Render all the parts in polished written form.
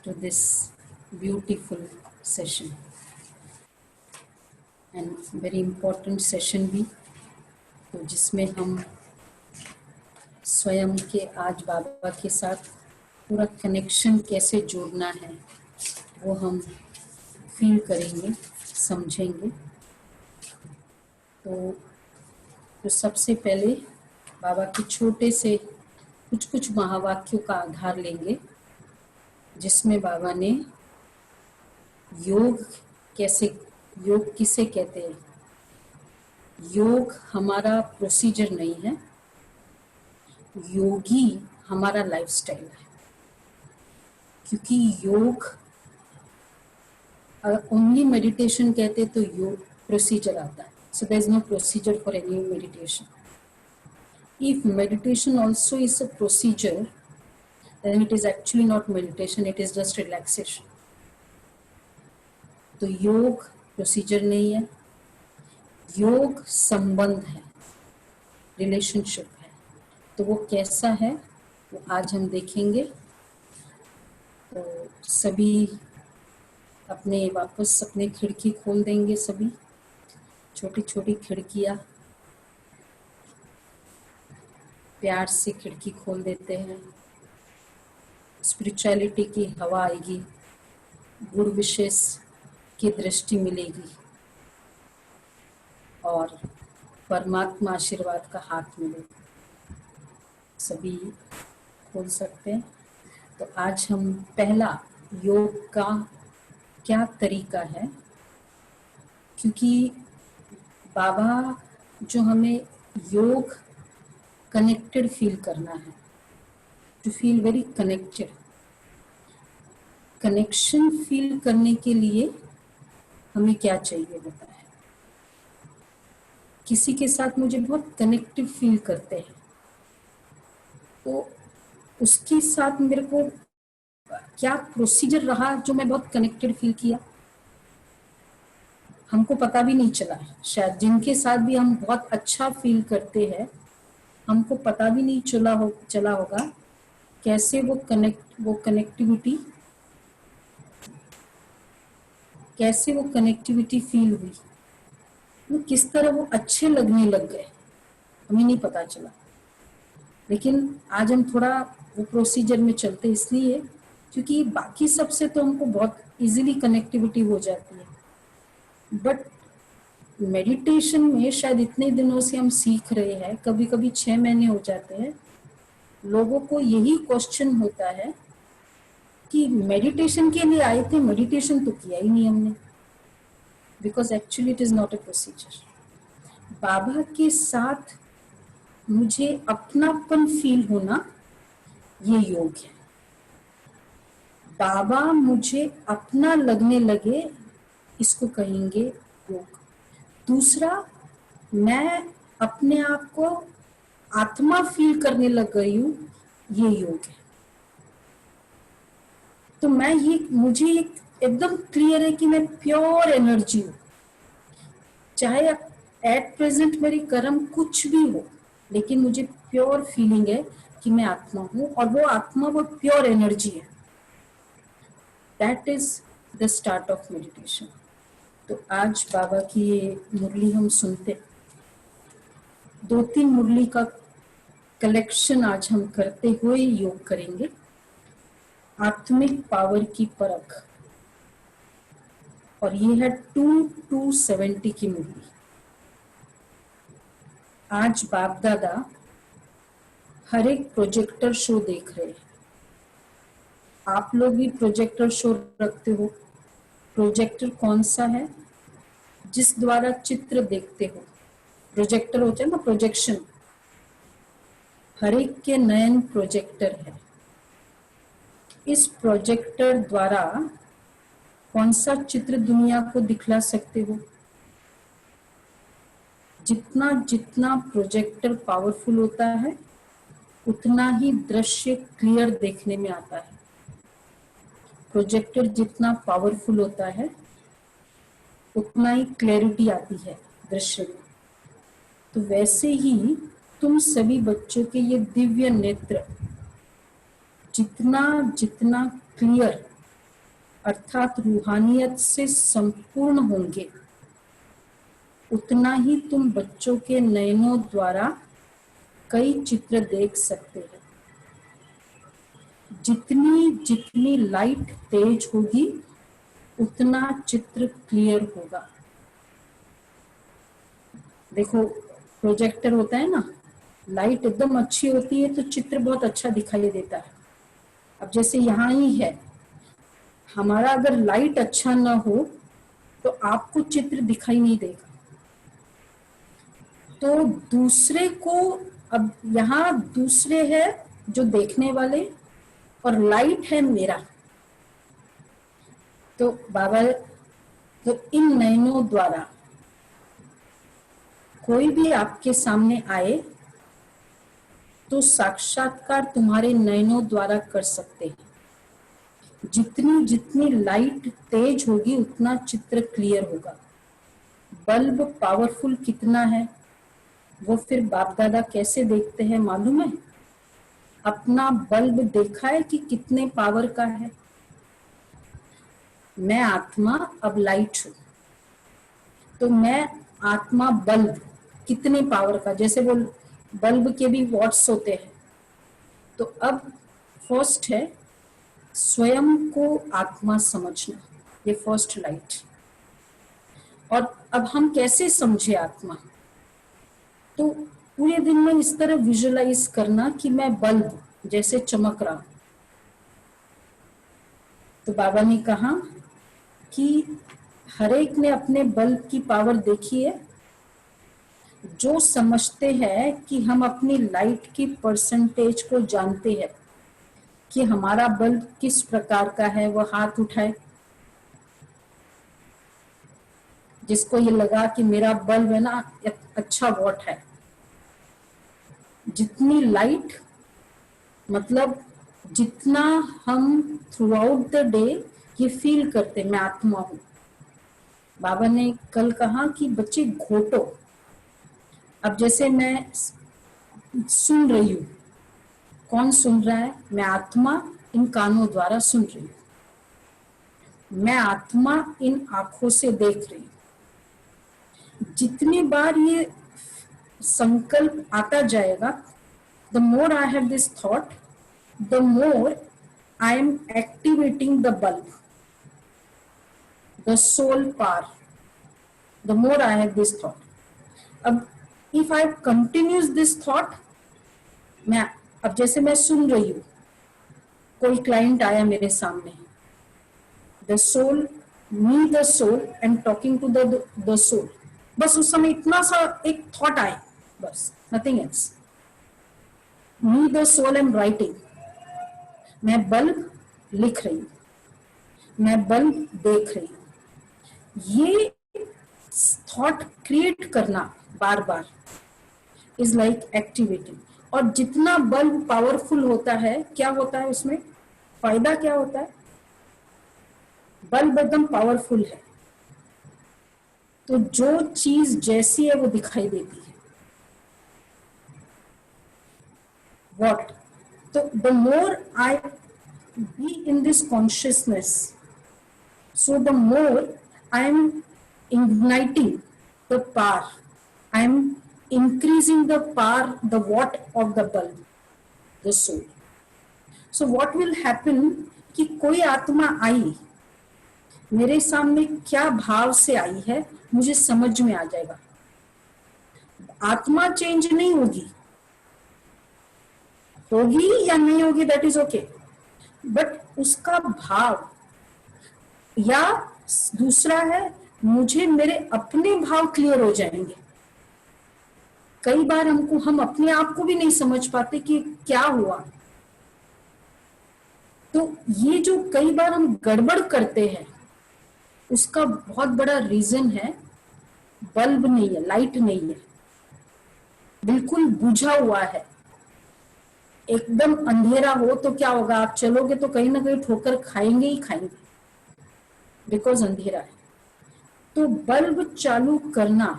to this beautiful session and very important session भी, तो जिसमें हम स्वयं के आज बाबा के साथ पूरा कनेक्शन कैसे जोड़ना है वो हम फील करेंगे, समझेंगे। तो सबसे पहले बाबा के छोटे से कुछ महावाक्यों का आधार लेंगे, जिसमें बाबा ने योग किसे कहते हैं। योग हमारा प्रोसीजर नहीं है, योगी हमारा लाइफस्टाइल है। क्योंकि योग ओनली मेडिटेशन कहते तो योग प्रोसीजर आता है, so there is no procedure for any meditation. If meditation also is a procedure, then it is actually not meditation, it is just relaxation. तो योग प्रोसीजर नहीं है, योग संबंध है, रिलेशनशिप है। तो वो कैसा है वो आज हम देखेंगे। तो सभी वापस अपने खिड़की खोल देंगे, सभी छोटी छोटी खिड़कियाँ प्यार से खिड़की खोल देते हैं। स्पिरिचुअलिटी की हवा आएगी, गुरु विशेष की दृष्टि मिलेगी और परमात्मा आशीर्वाद का हाथ मिलेगा। सभी खोल सकते हैं। तो आज हम पहला योग का क्या तरीका है, क्योंकि बाबा जो हमें योग कनेक्टेड फील करना है, to feel very connected. Connection feel करने के लिए हमें क्या चाहिए बताएं। किसी के साथ मुझे बहुत कनेक्टिव फील करते हैं, तो उसके साथ मेरे को क्या प्रोसीजर रहा जो मैं बहुत कनेक्टेड फील किया, हमको पता भी नहीं चला। शायद जिनके साथ भी हम बहुत अच्छा फील करते हैं, हमको पता भी नहीं चला होगा कैसे वो कनेक्टिविटी फील हुई, वो किस तरह वो अच्छे लगने लग गए, हमें नहीं पता चला। लेकिन आज हम थोड़ा वो प्रोसीजर में चलते इसलिए क्योंकि बाकी सबसे तो हमको बहुत इजीली कनेक्टिविटी हो जाती है, बट मेडिटेशन में शायद इतने दिनों से हम सीख रहे हैं, कभी कभी 6 महीने हो जाते हैं, लोगों को यही क्वेश्चन होता है कि मेडिटेशन के लिए आए थे, मेडिटेशन तो किया ही नहीं हमने, because actually it is not a procedure. Baba के साथ मुझे अपनापन फील होना, ये योग है। बाबा मुझे अपना लगने लगे, इसको कहेंगे योग। दूसरा, मैं अपने आप को आत्मा फील करने लग गई हूँ, ये योग है। तो मुझे एकदम क्लियर है कि मैं प्योर एनर्जी हूँ, चाहे एट प्रेजेंट मेरी कर्म कुछ भी हो, लेकिन मुझे प्योर फीलिंग है कि मैं आत्मा हूँ, और वो आत्मा वो प्योर एनर्जी है। That is the start of meditation. तो आज बाबा की ये मुरली हम सुनते, 2-3 मुरली का कलेक्शन आज हम करते हुए योग करेंगे। आत्मिक पावर की परख, और ये है 270 की मुरली। आज बाप दादा हर एक प्रोजेक्टर शो देख रहे हैं। आप लोग भी प्रोजेक्टर शो रखते हो। प्रोजेक्टर कौन सा है? जिस द्वारा चित्र देखते हो। प्रोजेक्टर होता है ना, प्रोजेक्शन। हर एक के नयन प्रोजेक्टर है। इस प्रोजेक्टर द्वारा कौन सा चित्र दुनिया को दिखला सकते हो? जितना जितना प्रोजेक्टर पावरफुल होता है, उतना ही दृश्य क्लियर देखने में आता है। प्रोजेक्टर जितना पावरफुल होता है, उतना ही क्लैरिटी आती है दृश्य में। तो वैसे ही तुम सभी बच्चों के ये दिव्य नेत्र जितना जितना क्लियर अर्थात रूहानियत से संपूर्ण होंगे, उतना ही तुम बच्चों के नयनों द्वारा कई चित्र देख सकते हैं। जितनी जितनी लाइट तेज होगी उतना चित्र क्लियर होगा। देखो प्रोजेक्टर होता है ना, लाइट एकदम अच्छी होती है तो चित्र बहुत अच्छा दिखाई देता है। अब जैसे यहाँ ही है, हमारा अगर लाइट अच्छा ना हो तो आपको चित्र दिखाई नहीं देगा। तो दूसरे को, अब यहाँ दूसरे है जो देखने वाले और लाइट है मेरा, तो बाबा, तो इन नयनों द्वारा कोई भी आपके सामने आए तो साक्षात्कार तुम्हारे नयनों द्वारा कर सकते हैं। जितनी जितनी लाइट तेज होगी उतना चित्र क्लियर होगा। बल्ब पावरफुल कितना है वो फिर बाप दादा कैसे देखते हैं मालूम है? अपना बल्ब देखा है कि कितने पावर का है? मैं आत्मा अब लाइट हूं, तो मैं आत्मा बल्ब कितने पावर का, जैसे वो बल्ब के भी वॉट्स होते हैं। तो अब फर्स्ट है स्वयं को आत्मा समझना, ये फर्स्ट लाइट। और अब हम कैसे समझे आत्मा? तो पूरे दिन में इस तरह विजुअलाइज करना कि मैं बल्ब जैसे चमक रहा। तो बाबा ने कहा कि हर एक ने अपने बल्ब की पावर देखी है। जो समझते हैं कि हम अपनी लाइट की परसेंटेज को जानते हैं कि हमारा बल्ब किस प्रकार का है, वो हाथ उठाए। जिसको ये लगा कि मेरा बल्ब है ना अच्छा वॉट है। जितनी लाइट, मतलब जितना हम थ्रू आउट द डे ये फील करते मैं आत्मा हूं। बाबा ने कल कहा कि बच्चे घोटो। अब जैसे मैं सुन रही हूँ, कौन सुन रहा है? मैं आत्मा इन कानों द्वारा सुन रही हूँ, मैं आत्मा इन आंखों से देख रही हूँ। जितनी बार ये संकल्प आता जाएगा, the more I have this thought, the more I am activating the bulb, the soul power, the more I have this thought. अब if I continues this thought, मैं अब जैसे मैं सुन रही हूँ, कोई क्लाइंट आया मेरे सामने, the soul, me the soul and talking to the soul, बस उस समय इतना सा एक थॉट आए, बस nothing else. Me the soul am writing, मैं बल्ब लिख रही हूँ, मैं बल्ब देख रही हूँ। ये थॉट क्रिएट करना बार बार इज लाइक एक्टिविटी। और जितना बल्ब पावरफुल होता है, क्या होता है उसमें फायदा, क्या होता है? बल्ब एकदम पावरफुल है तो जो चीज जैसी है वो दिखाई देती है। वॉट? तो the more I be in this consciousness, so the more I am igniting the power, I am increasing the power, the watt of the bulb, the soul. So what will happen कि कोई आत्मा आई, मेरे सामने क्या भाव से आई है मुझे समझ में आ जाएगा। आत्मा चेंज नहीं होगी, होगी या नहीं होगी दैट इज ओके, बट उसका भाव, या दूसरा है मुझे मेरे अपने भाव क्लियर हो जाएंगे। कई बार हम अपने आप को भी नहीं समझ पाते कि क्या हुआ। तो ये जो कई बार हम गड़बड़ करते हैं उसका बहुत बड़ा रीजन है बल्ब नहीं है, लाइट नहीं है, बिल्कुल बुझा हुआ है। एकदम अंधेरा हो तो क्या होगा, आप चलोगे तो कहीं ना कहीं ठोकर खाएंगे ही खाएंगे, बिकॉज अंधेरा है। तो बल्ब चालू करना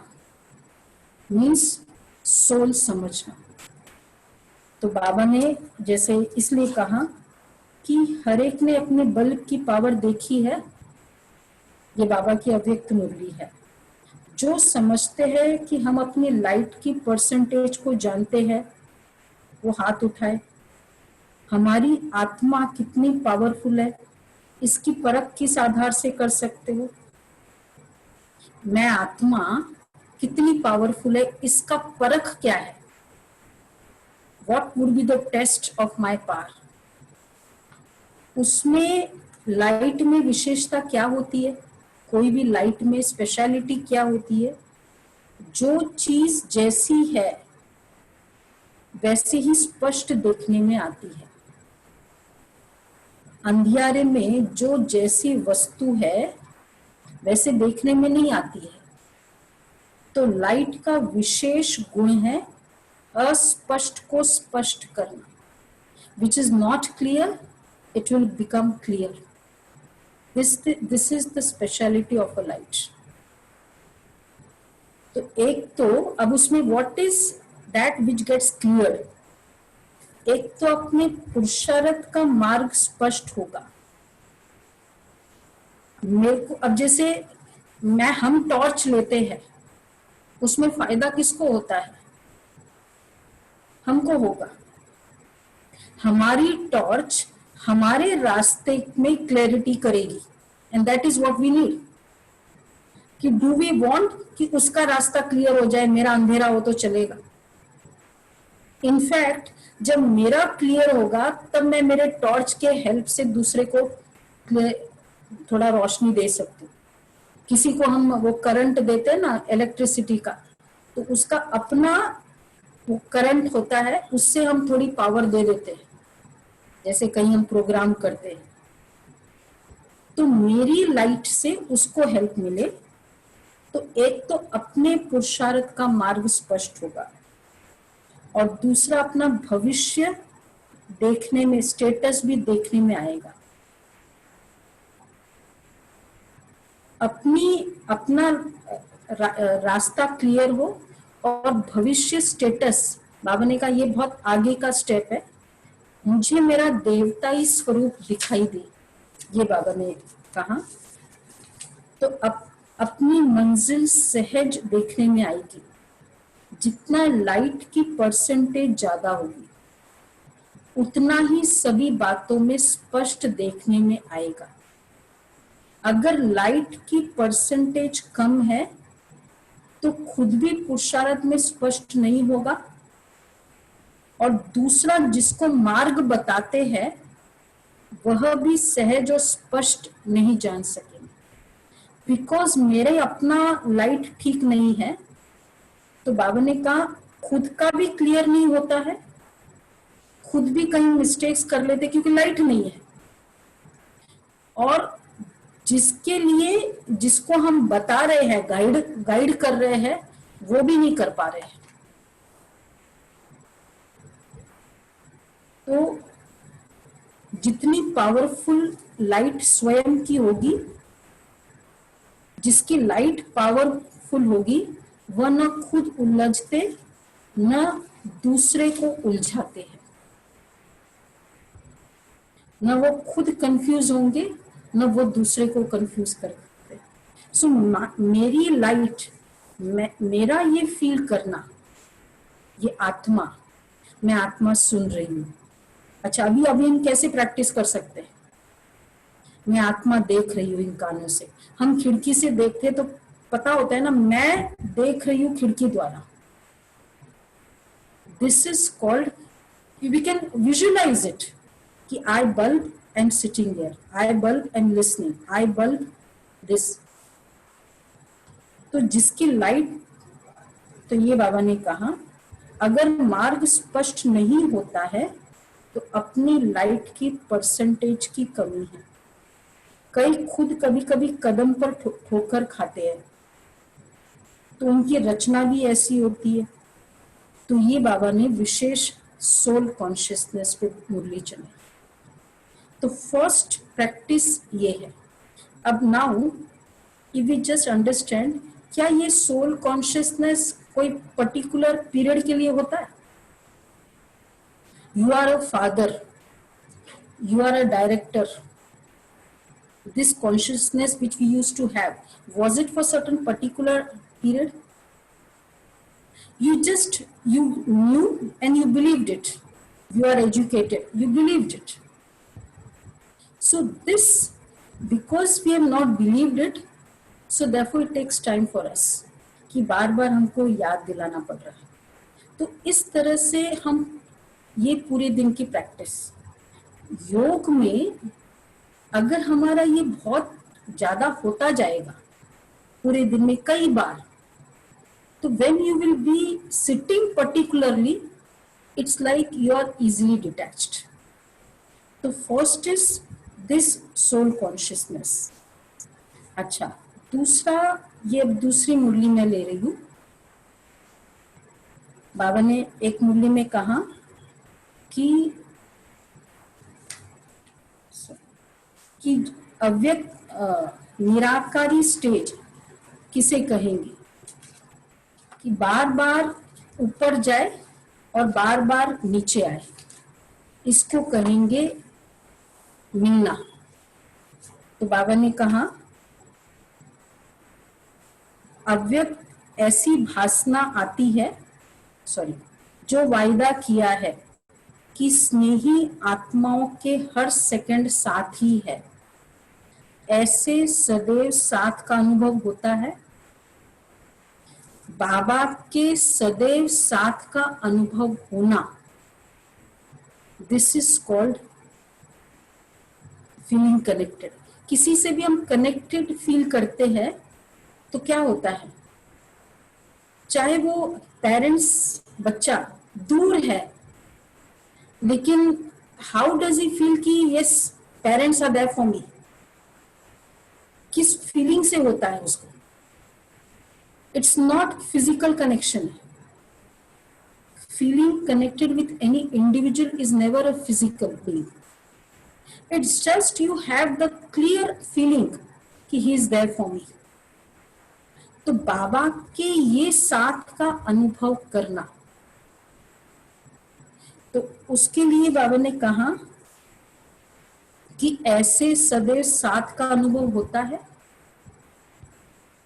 मीन्स सोल समझना। तो बाबा ने जैसे इसलिए कहा कि हर एक ने अपने बल्ब की पावर देखी है। ये बाबा की अव्यक्त मुरली है। जो समझते हैं कि हम अपनी लाइट की परसेंटेज को जानते हैं वो हाथ उठाए। हमारी आत्मा कितनी पावरफुल है इसकी परख किस आधार से कर सकते हो? मैं आत्मा कितनी पावरफुल है इसका परख क्या है? What would be the test of my power? उसमें लाइट में विशेषता क्या होती है? कोई भी लाइट में स्पेशलिटी क्या होती है? जो चीज जैसी है वैसे ही स्पष्ट देखने में आती है। अंधियारे में जो जैसी वस्तु है वैसे देखने में नहीं आती है। तो लाइट का विशेष गुण है अस्पष्ट को स्पष्ट करना। Which is not clear, it will become clear. This is the speciality of a light. तो एक तो अब उसमें what is that which gets clear? एक तो अपने पुरुषार्थ का मार्ग स्पष्ट होगा। मेरे को अब जैसे हम टॉर्च लेते हैं उसमें फायदा किसको होता है? हमको होगा। हमारी टॉर्च हमारे रास्ते में क्लैरिटी करेगी and that is what we need. कि डू वी वांट कि उसका रास्ता क्लियर हो जाए, मेरा अंधेरा हो तो चलेगा? इनफैक्ट जब मेरा क्लियर होगा तब मैं मेरे टॉर्च के हेल्प से दूसरे को थोड़ा रोशनी दे सकती हूँ। किसी को हम वो करंट देते हैं ना इलेक्ट्रिसिटी का, तो उसका अपना वो करंट होता है, उससे हम थोड़ी पावर दे देते हैं। जैसे कहीं हम प्रोग्राम करते हैं तो मेरी लाइट से उसको हेल्प मिले। तो एक तो अपने पुरुषार्थ का मार्ग स्पष्ट होगा और दूसरा अपना भविष्य देखने में, स्टेटस भी देखने में आएगा। अपना रास्ता क्लियर हो और भविष्य स्टेटस, बाबा ने कहा ये बहुत आगे का स्टेप है। मुझे मेरा देवताई स्वरूप दिखाई दे, ये बाबा ने कहा। तो अपनी मंजिल सहज देखने में आएगी। जितना लाइट की परसेंटेज ज्यादा होगी उतना ही सभी बातों में स्पष्ट देखने में आएगा। अगर लाइट की परसेंटेज कम है तो खुद भी पुरुषार्थ में स्पष्ट नहीं होगा और दूसरा जिसको मार्ग बताते हैं वह भी सहज और स्पष्ट नहीं जान सकेंगे। बिकॉज मेरे अपना लाइट ठीक नहीं है तो बाबा ने कहा खुद का भी क्लियर नहीं होता है, खुद भी कहीं मिस्टेक्स कर लेते क्योंकि लाइट नहीं है। और जिसके लिए जिसको हम बता रहे हैं, गाइड कर रहे हैं, वो भी नहीं कर पा रहे हैं। तो जितनी पावरफुल लाइट स्वयं की होगी, जिसकी लाइट पावरफुल होगी, वह न खुद उलझते न दूसरे को उलझाते हैं, न वो खुद कंफ्यूज होंगे न वो दूसरे को कंफ्यूज करते। सो मेरी लाइट, मेरा ये फील करना, ये आत्मा, मैं आत्मा सुन रही हूँ। अच्छा, अभी हम कैसे प्रैक्टिस कर सकते हैं? मैं आत्मा देख रही हूँ इन कानों से। हम खिड़की से देखते तो पता होता है ना, मैं देख रही हूँ खिड़की द्वारा। This is called, we can visualise it कि I bulb and sitting there, I bulb and listening, I bulb this. तो जिसकी लाइट, तो ये बाबा ने कहा अगर मार्ग स्पष्ट नहीं होता है तो अपनी लाइट की परसेंटेज की कमी है। कई खुद कभी कभी कदम पर ठोकर खाते हैं तो उनकी रचना भी ऐसी होती है। तो ये बाबा ने विशेष सोल कॉन्शियसनेस पे मुरली चलाई। तो फर्स्ट प्रैक्टिस ये है। अब now if we just understand, क्या ये सोल कॉन्शियसनेस कोई पर्टिकुलर पीरियड के लिए होता है? You are a father, you are a director. This consciousness which we used to have, was it for certain particular period? You knew and you believed it. You are educated, you believed it. So this, because we have not believed it, so therefore it takes time for us कि बार बार हमको याद दिलाना पड़ रहा है. तो इस तरह से हम ये पूरे दिन की प्रैक्टिस, योग में अगर हमारा ये बहुत ज्यादा होता जाएगा पूरे दिन में कई बार, तो when you will be sitting particularly, it's like you are easily detached. तो first is this soul consciousness. अच्छा, दूसरा, ये अब दूसरी मुरली में ले रही हूँ. बाबा ने एक मुरली में कहा कि अव्यक्त निराकारी स्टेज किसे कहेंगे, कि बार बार ऊपर जाए और बार बार नीचे आए, इसको कहेंगे मिलना. तो बाबा ने कहा अव्यक्त ऐसी भासना आती है, जो वायदा किया है कि स्नेही आत्माओं के हर सेकंड साथ ही है, ऐसे सदैव साथ का अनुभव होता है. बाबा के सदैव साथ का अनुभव होना, this is called feeling connected. किसी से भी हम कनेक्टेड फील करते हैं तो क्या होता है, चाहे वो पेरेंट्स, बच्चा दूर है, लेकिन हाउ डज ही फील कि yes parents are there for me, किस फीलिंग से होता है उसको. It's not physical connection. Feeling connected with any individual is never a physical feeling. It's just you have the clear feeling कि he is there for me. तो बाबा के ये साथ का अनुभव करना, तो उसके लिए बाबा ने कहा कि ऐसे सदैव साथ का अनुभव होता है.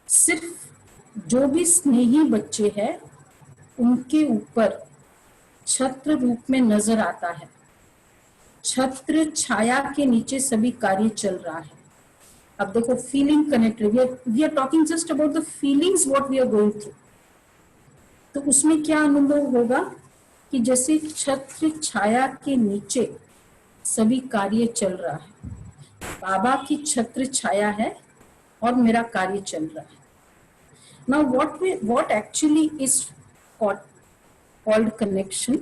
सिर्फ जो भी स्नेही बच्चे हैं उनके ऊपर छत्र रूप में नजर आता है. छत्र छाया के नीचे सभी कार्य चल रहा है. अब देखो feeling connected, we are talking just about the feelings what we are going through. तो उसमें क्या अनुभव होगा कि जैसे छत्र छाया के नीचे सभी कार्य चल रहा है. बाबा की छत्र छाया है और मेरा कार्य चल रहा है. Now what actually is called connection,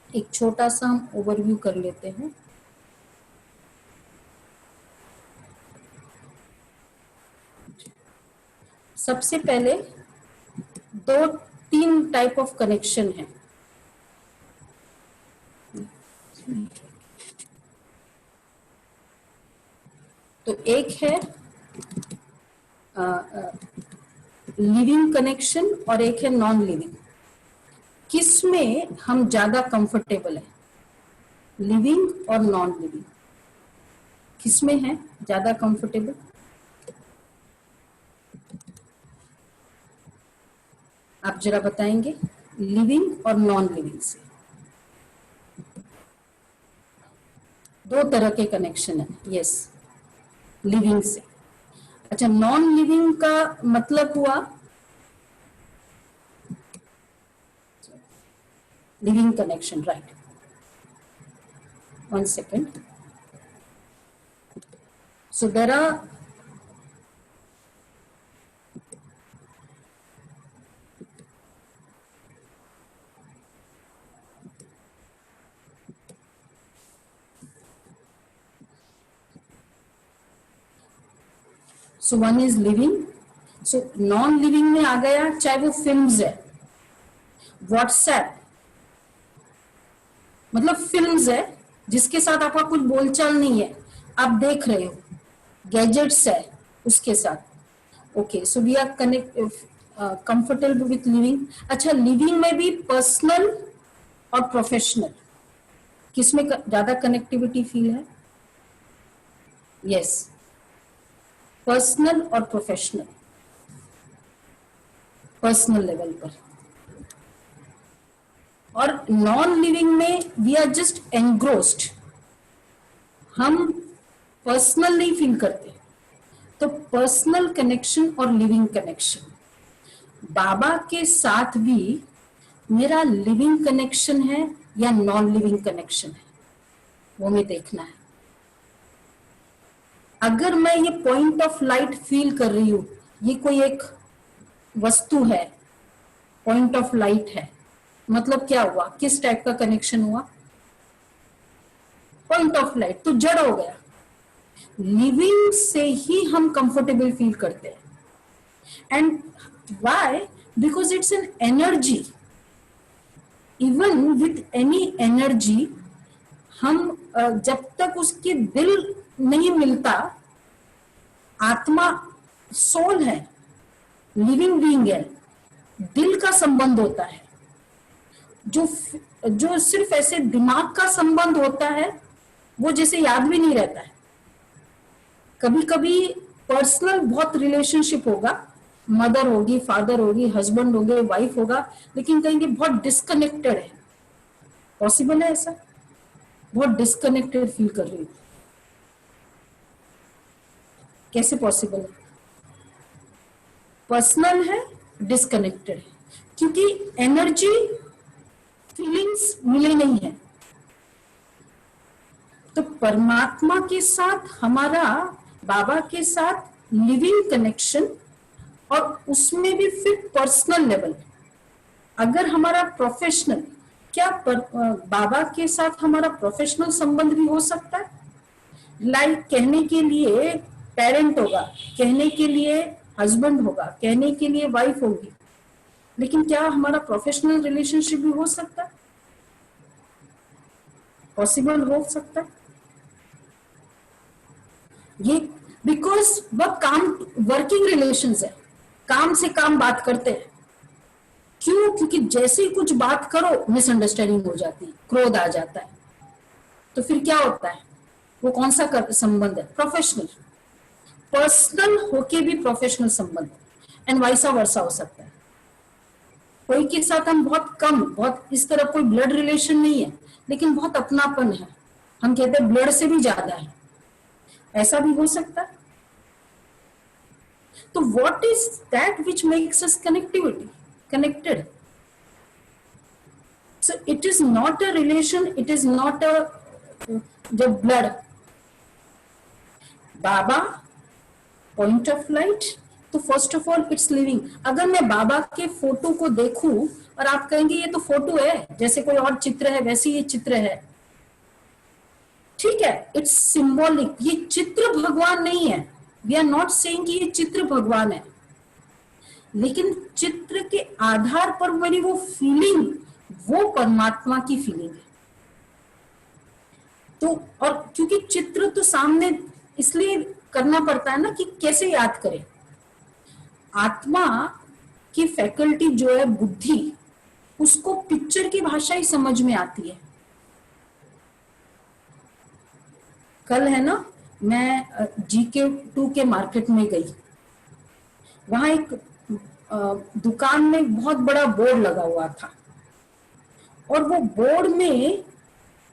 एक छोटा सा हम ओवरव्यू कर लेते हैं. सबसे पहले 2-3 टाइप ऑफ कनेक्शन है. तो एक है लिविंग कनेक्शन और एक है नॉन लिविंग. किसमें हम ज्यादा कंफर्टेबल है, लिविंग और नॉन लिविंग, किसमें है ज्यादा कंफर्टेबल? आप जरा बताएंगे, लिविंग और नॉन लिविंग से. 2 तरह के कनेक्शन है. यस, लिविंग से. अच्छा, नॉन लिविंग का मतलब हुआ living connection, right? 1 second. So there are so one is living. So non living में आ गया, चाहे वो फिल्म्स है, व्हाट्सएप मतलब फिल्म्स है जिसके साथ आपका कुछ बोलचाल नहीं है, आप देख रहे हो, गैजेट्स है उसके साथ. Okay, so we are comfortable with living. अच्छा, लिविंग में भी पर्सनल और प्रोफेशनल, किसमें ज्यादा कनेक्टिविटी फील है? यस, पर्सनल और प्रोफेशनल, पर्सनल लेवल पर। और नॉन लिविंग में वी आर जस्ट एनग्रोस्ड, हम पर्सनल नहीं फील करते। तो पर्सनल कनेक्शन और लिविंग कनेक्शन, बाबा के साथ भी मेरा लिविंग कनेक्शन है या नॉन लिविंग कनेक्शन है, वो हमें देखना है। अगर मैं ये पॉइंट ऑफ लाइट फील कर रही हूं, ये कोई एक वस्तु है, पॉइंट ऑफ लाइट है, मतलब क्या हुआ, किस टाइप का कनेक्शन हुआ? पॉइंट ऑफ लाइट, तो जड़ हो गया। लिविंग से ही हम कंफर्टेबल फील करते हैं। And why? Because it's an energy. Even with any energy, हम जब तक उसके दिल नहीं मिलता, आत्मा सोल है, लिविंग बीइंग है, दिल का संबंध होता है। जो सिर्फ ऐसे दिमाग का संबंध होता है, वो जैसे याद भी नहीं रहता है। कभी कभी पर्सनल बहुत रिलेशनशिप होगा, मदर होगी, फादर होगी, हस्बैंड होंगे, वाइफ होगा, लेकिन कहेंगे बहुत डिस्कनेक्टेड है। पॉसिबल है ऐसा? बहुत डिस्कनेक्टेड फील कर रही हूँ, कैसे पॉसिबल है? पर्सनल है, डिस्कनेक्टेड है, क्योंकि एनर्जी, फीलिंग्स मिले नहीं है। तो परमात्मा के साथ हमारा, बाबा के साथ लिविंग कनेक्शन, और उसमें भी फिर पर्सनल लेवल। अगर हमारा प्रोफेशनल, क्या बाबा के साथ हमारा प्रोफेशनल संबंध भी हो सकता है? लाइक कहने के लिए पेरेंट होगा, कहने के लिए हस्बैंड होगा, कहने के लिए वाइफ होगी, लेकिन क्या हमारा प्रोफेशनल रिलेशनशिप भी हो सकता है? पॉसिबल हो सकता है ये, बिकॉज वह काम, वर्किंग रिलेशंस है, काम से काम बात करते हैं। क्यों? क्योंकि जैसे ही कुछ बात करो मिसअंडरस्टैंडिंग हो जाती है, क्रोध आ जाता है। तो फिर क्या होता है? वो कौन सा संबंध है? प्रोफेशनल। पर्सनल होके भी प्रोफेशनल संबंध, एंड वाइसा वर्सा हो सकता है। कोई के साथ हम बहुत कम, बहुत इस तरह कोई ब्लड रिलेशन नहीं है, लेकिन बहुत अपनापन है, हम कहते हैं ब्लड से भी ज्यादा है, ऐसा भी हो सकता है। तो what is that which makes us connected? So it is not a relation, it is not the blood. Baba, point of light, तो first of all it's living. अगर मैं बाबा के फोटो को देखूं और आप कहेंगे ये तो फोटो है, जैसे कोई और चित्र है वैसे ये चित्र है, ठीक है, इट्स सिंबॉलिक। ये चित्र भगवान नहीं है, वी आर नॉट सेइंग कि ये चित्र भगवान है, लेकिन चित्र के आधार पर मेरी वो फीलिंग, वो परमात्मा की फीलिंग है। तो और क्योंकि चित्र तो सामने इसलिए करना पड़ता है ना कि कैसे याद करें। आत्मा की फैकल्टी जो है बुद्धि, उसको पिक्चर की भाषा ही समझ में आती है। कल है ना, मैं GK2 के मार्केट में गई, वहां एक दुकान में बहुत बड़ा बोर्ड लगा हुआ था, और वो बोर्ड में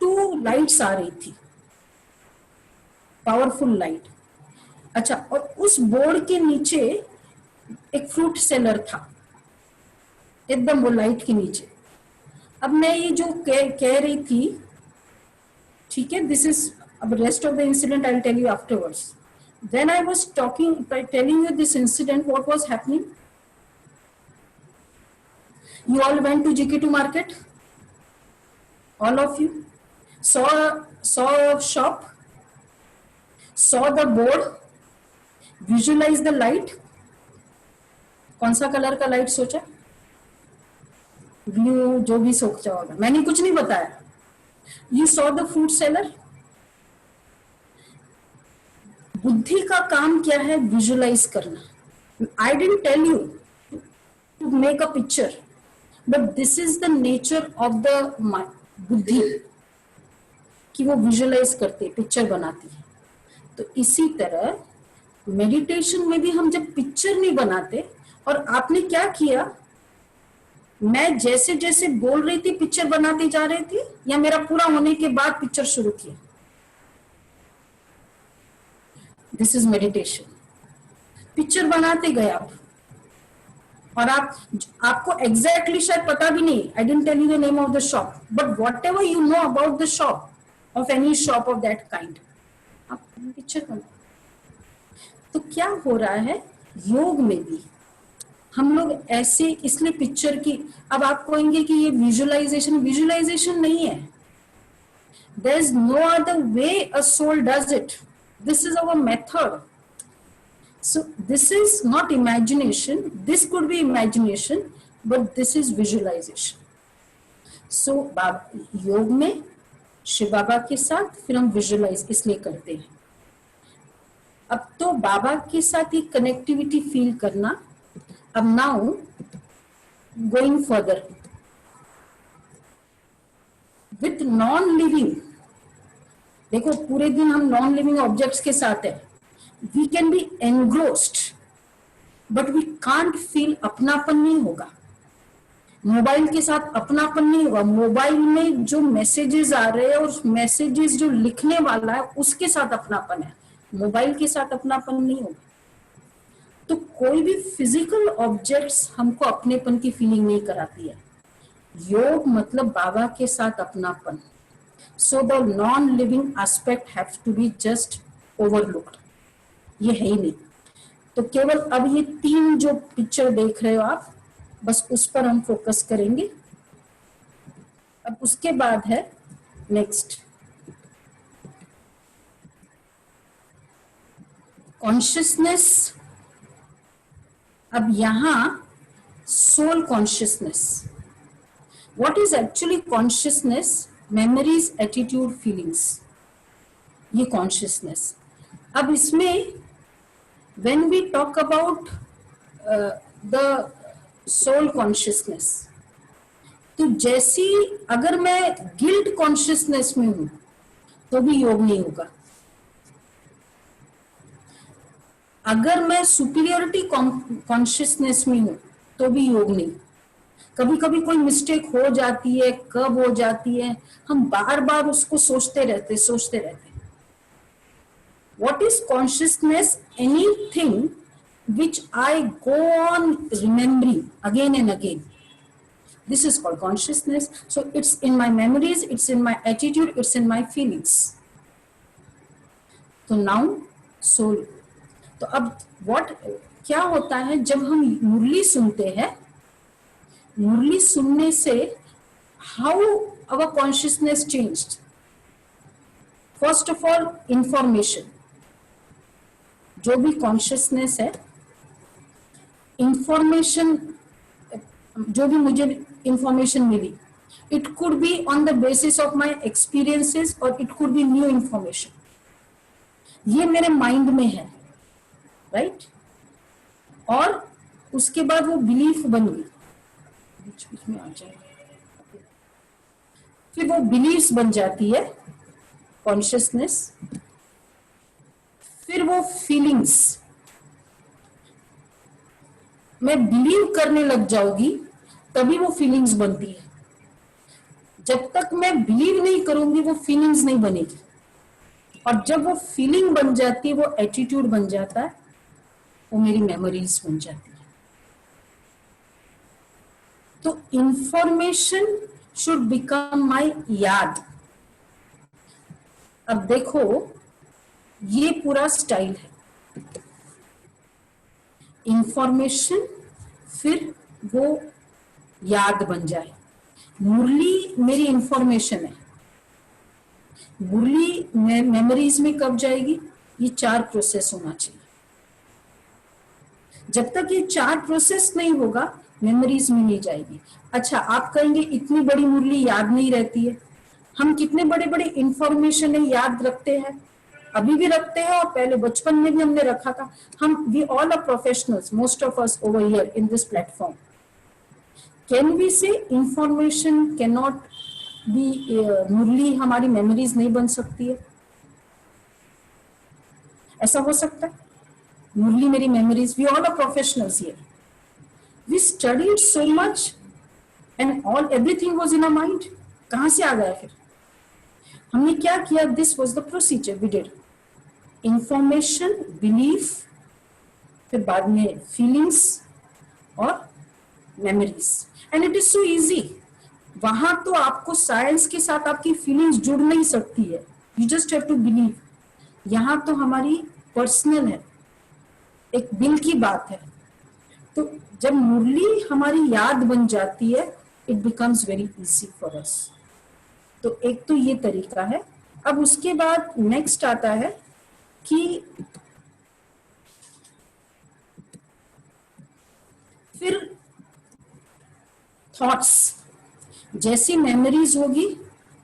2 लाइट्स आ रही थी, पावरफुल लाइट। अच्छा, और उस बोर्ड के नीचे एक फ्रूट सेलर था, एकदम वो लाइट के नीचे। अब मैं ये जो कह रही थी, ठीक है, दिस इज, अब rest of the incident I will tell you afterwards. When I was telling you this incident, what was happening? You all went to GK2 market? All of you saw a shop, saw the board, visualize the light. कौन सा colour का light सोचा? Blue, जो भी सोचा होगा, मैंने कुछ नहीं बताया। You saw the fruit seller. बुद्धि का काम क्या है? विजुअलाइज करना। I didn't tell you to make a picture, but this is the nature of the buddhi. कि वो विजुअलाइज करते, पिक्चर बनाती है। तो इसी तरह मेडिटेशन में भी हम जब पिक्चर नहीं बनाते, और आपने क्या किया, मैं जैसे जैसे बोल रही थी पिक्चर बनाती जा रही थी, या मेरा पूरा होने के बाद पिक्चर शुरू किया? This is meditation. पिक्चर बनाते गए आप, और आपको एग्जैक्टली शायद पता भी नहीं, I don't tell you the name of the shop, but whatever you know about the shop of any shop of that kind, आप पिक्चर बनाओ। तो क्या हो रहा है योग में भी हम लोग ऐसे, इसलिए पिक्चर की, अब आप कहेंगे कि ये विजुअलाइजेशन, विजुअलाइजेशन नहीं है। There is no other way a soul does it, this is our method. So this is not imagination, this could be imagination, but this is visualization. So योग में शिव बाबा के साथ फिर हम विजुअलाइज इसलिए करते हैं। अब तो बाबा के साथ ये कनेक्टिविटी फील करना। अब now going further with non living, देखो पूरे दिन हम नॉन लिविंग ऑब्जेक्ट्स के साथ है, we can be engrossed but we can't feel अपनापन नहीं होगा। मोबाइल के साथ अपनापन नहीं होगा, मोबाइल में जो मैसेजेस आ रहे हैं और मैसेजेस जो लिखने वाला है उसके साथ अपनापन है, मोबाइल के साथ अपनापन नहीं होगा। तो कोई भी फिजिकल ऑब्जेक्ट्स हमको अपनेपन की फीलिंग नहीं कराती है। योग मतलब बाबा के साथ अपनापन। So the non living aspect have to be just overlooked, ये है ही नहीं। तो केवल अब ये 3 जो पिक्चर देख रहे हो आप, बस उस पर हम फोकस करेंगे। अब उसके बाद है नेक्स्ट कॉन्शियसनेस। अब यहां soul consciousness, what is actually consciousness? Memories, attitude, feelings, ये कॉन्शियसनेस। अब इसमें when we talk about the soul consciousness, तो जैसी अगर मैं गिल्ट कॉन्शियसनेस में हूं तो भी योग नहीं होगा। अगर मैं सुपीरियरिटी कॉन्शियसनेस में हूं तो भी योग नहीं। कभी कभी कोई मिस्टेक हो जाती है, कब हो जाती है, हम बार बार उसको सोचते रहते। What is consciousness? Anything which I go on remembering again and again. This is called consciousness. So it's in my memories, it's in my attitude, it's in my feelings. तो now soul. तो अब क्या होता है जब हम मुरली सुनते हैं, मुरली सुनने से how our consciousness changed? First of all, information. जो भी कॉन्शियसनेस है, इंफॉर्मेशन, जो भी मुझे इंफॉर्मेशन मिली, it could be on the basis of my experiences और it could be new information. ये मेरे माइंड में है, राइट? और उसके बाद वो बिलीफ बन गई, बीच बीच में आ जाएगा, फिर वो बिलीफ्स बन जाती है कॉन्शियसनेस, फिर वो फीलिंग्स, मैं बिलीव करने लग जाऊंगी तभी वो फीलिंग्स बनती है। जब तक मैं बिलीव नहीं करूंगी वो फीलिंग्स नहीं बनेगी, और जब वो फीलिंग बन जाती है, वो एटीट्यूड बन जाता है, वो मेरी मेमोरीज बन जाती है। तो इंफॉर्मेशन शुड बिकम माय याद। अब देखो ये पूरा स्टाइल है, इंफॉर्मेशन फिर वो याद बन जाए। मुरली मेरी इंफॉर्मेशन है, मुरली मेमोरीज में कब जाएगी? ये 4 प्रोसेस होना चाहिए। जब तक ये 4 प्रोसेस नहीं होगा मेमोरीज में नहीं जाएगी। अच्छा, आप कहेंगे इतनी बड़ी मुरली याद नहीं रहती है। हम कितने बड़े बड़े इंफॉर्मेशन याद रखते हैं, अभी भी रखते हैं और पहले बचपन में भी हमने रखा था। हम we all are professionals, most of us over here in this platform. Can we say information can not भी मुरली हमारी मेमोरीज नहीं बन सकती है? ऐसा हो सकता है? मुरली मेरी memories, we all are professionals here, we studied so much and all everything was in our mind, कहां से आ गया? फिर हमने क्या किया? This was the procedure we did, information, belief, फिर बाद में फीलिंग्स और memories, and it is so easy. वहां तो आपको साइंस के साथ आपकी फीलिंग्स जुड़ नहीं सकती है, you just have to believe. यहाँ तो हमारी पर्सनल है, एक दिल की बात है। तो जब मुरली हमारी याद बन जाती है, it becomes very easy for us. तो एक तो ये तरीका है। अब उसके बाद नेक्स्ट आता है कि फिर थॉट्स, जैसी मेमोरीज होगी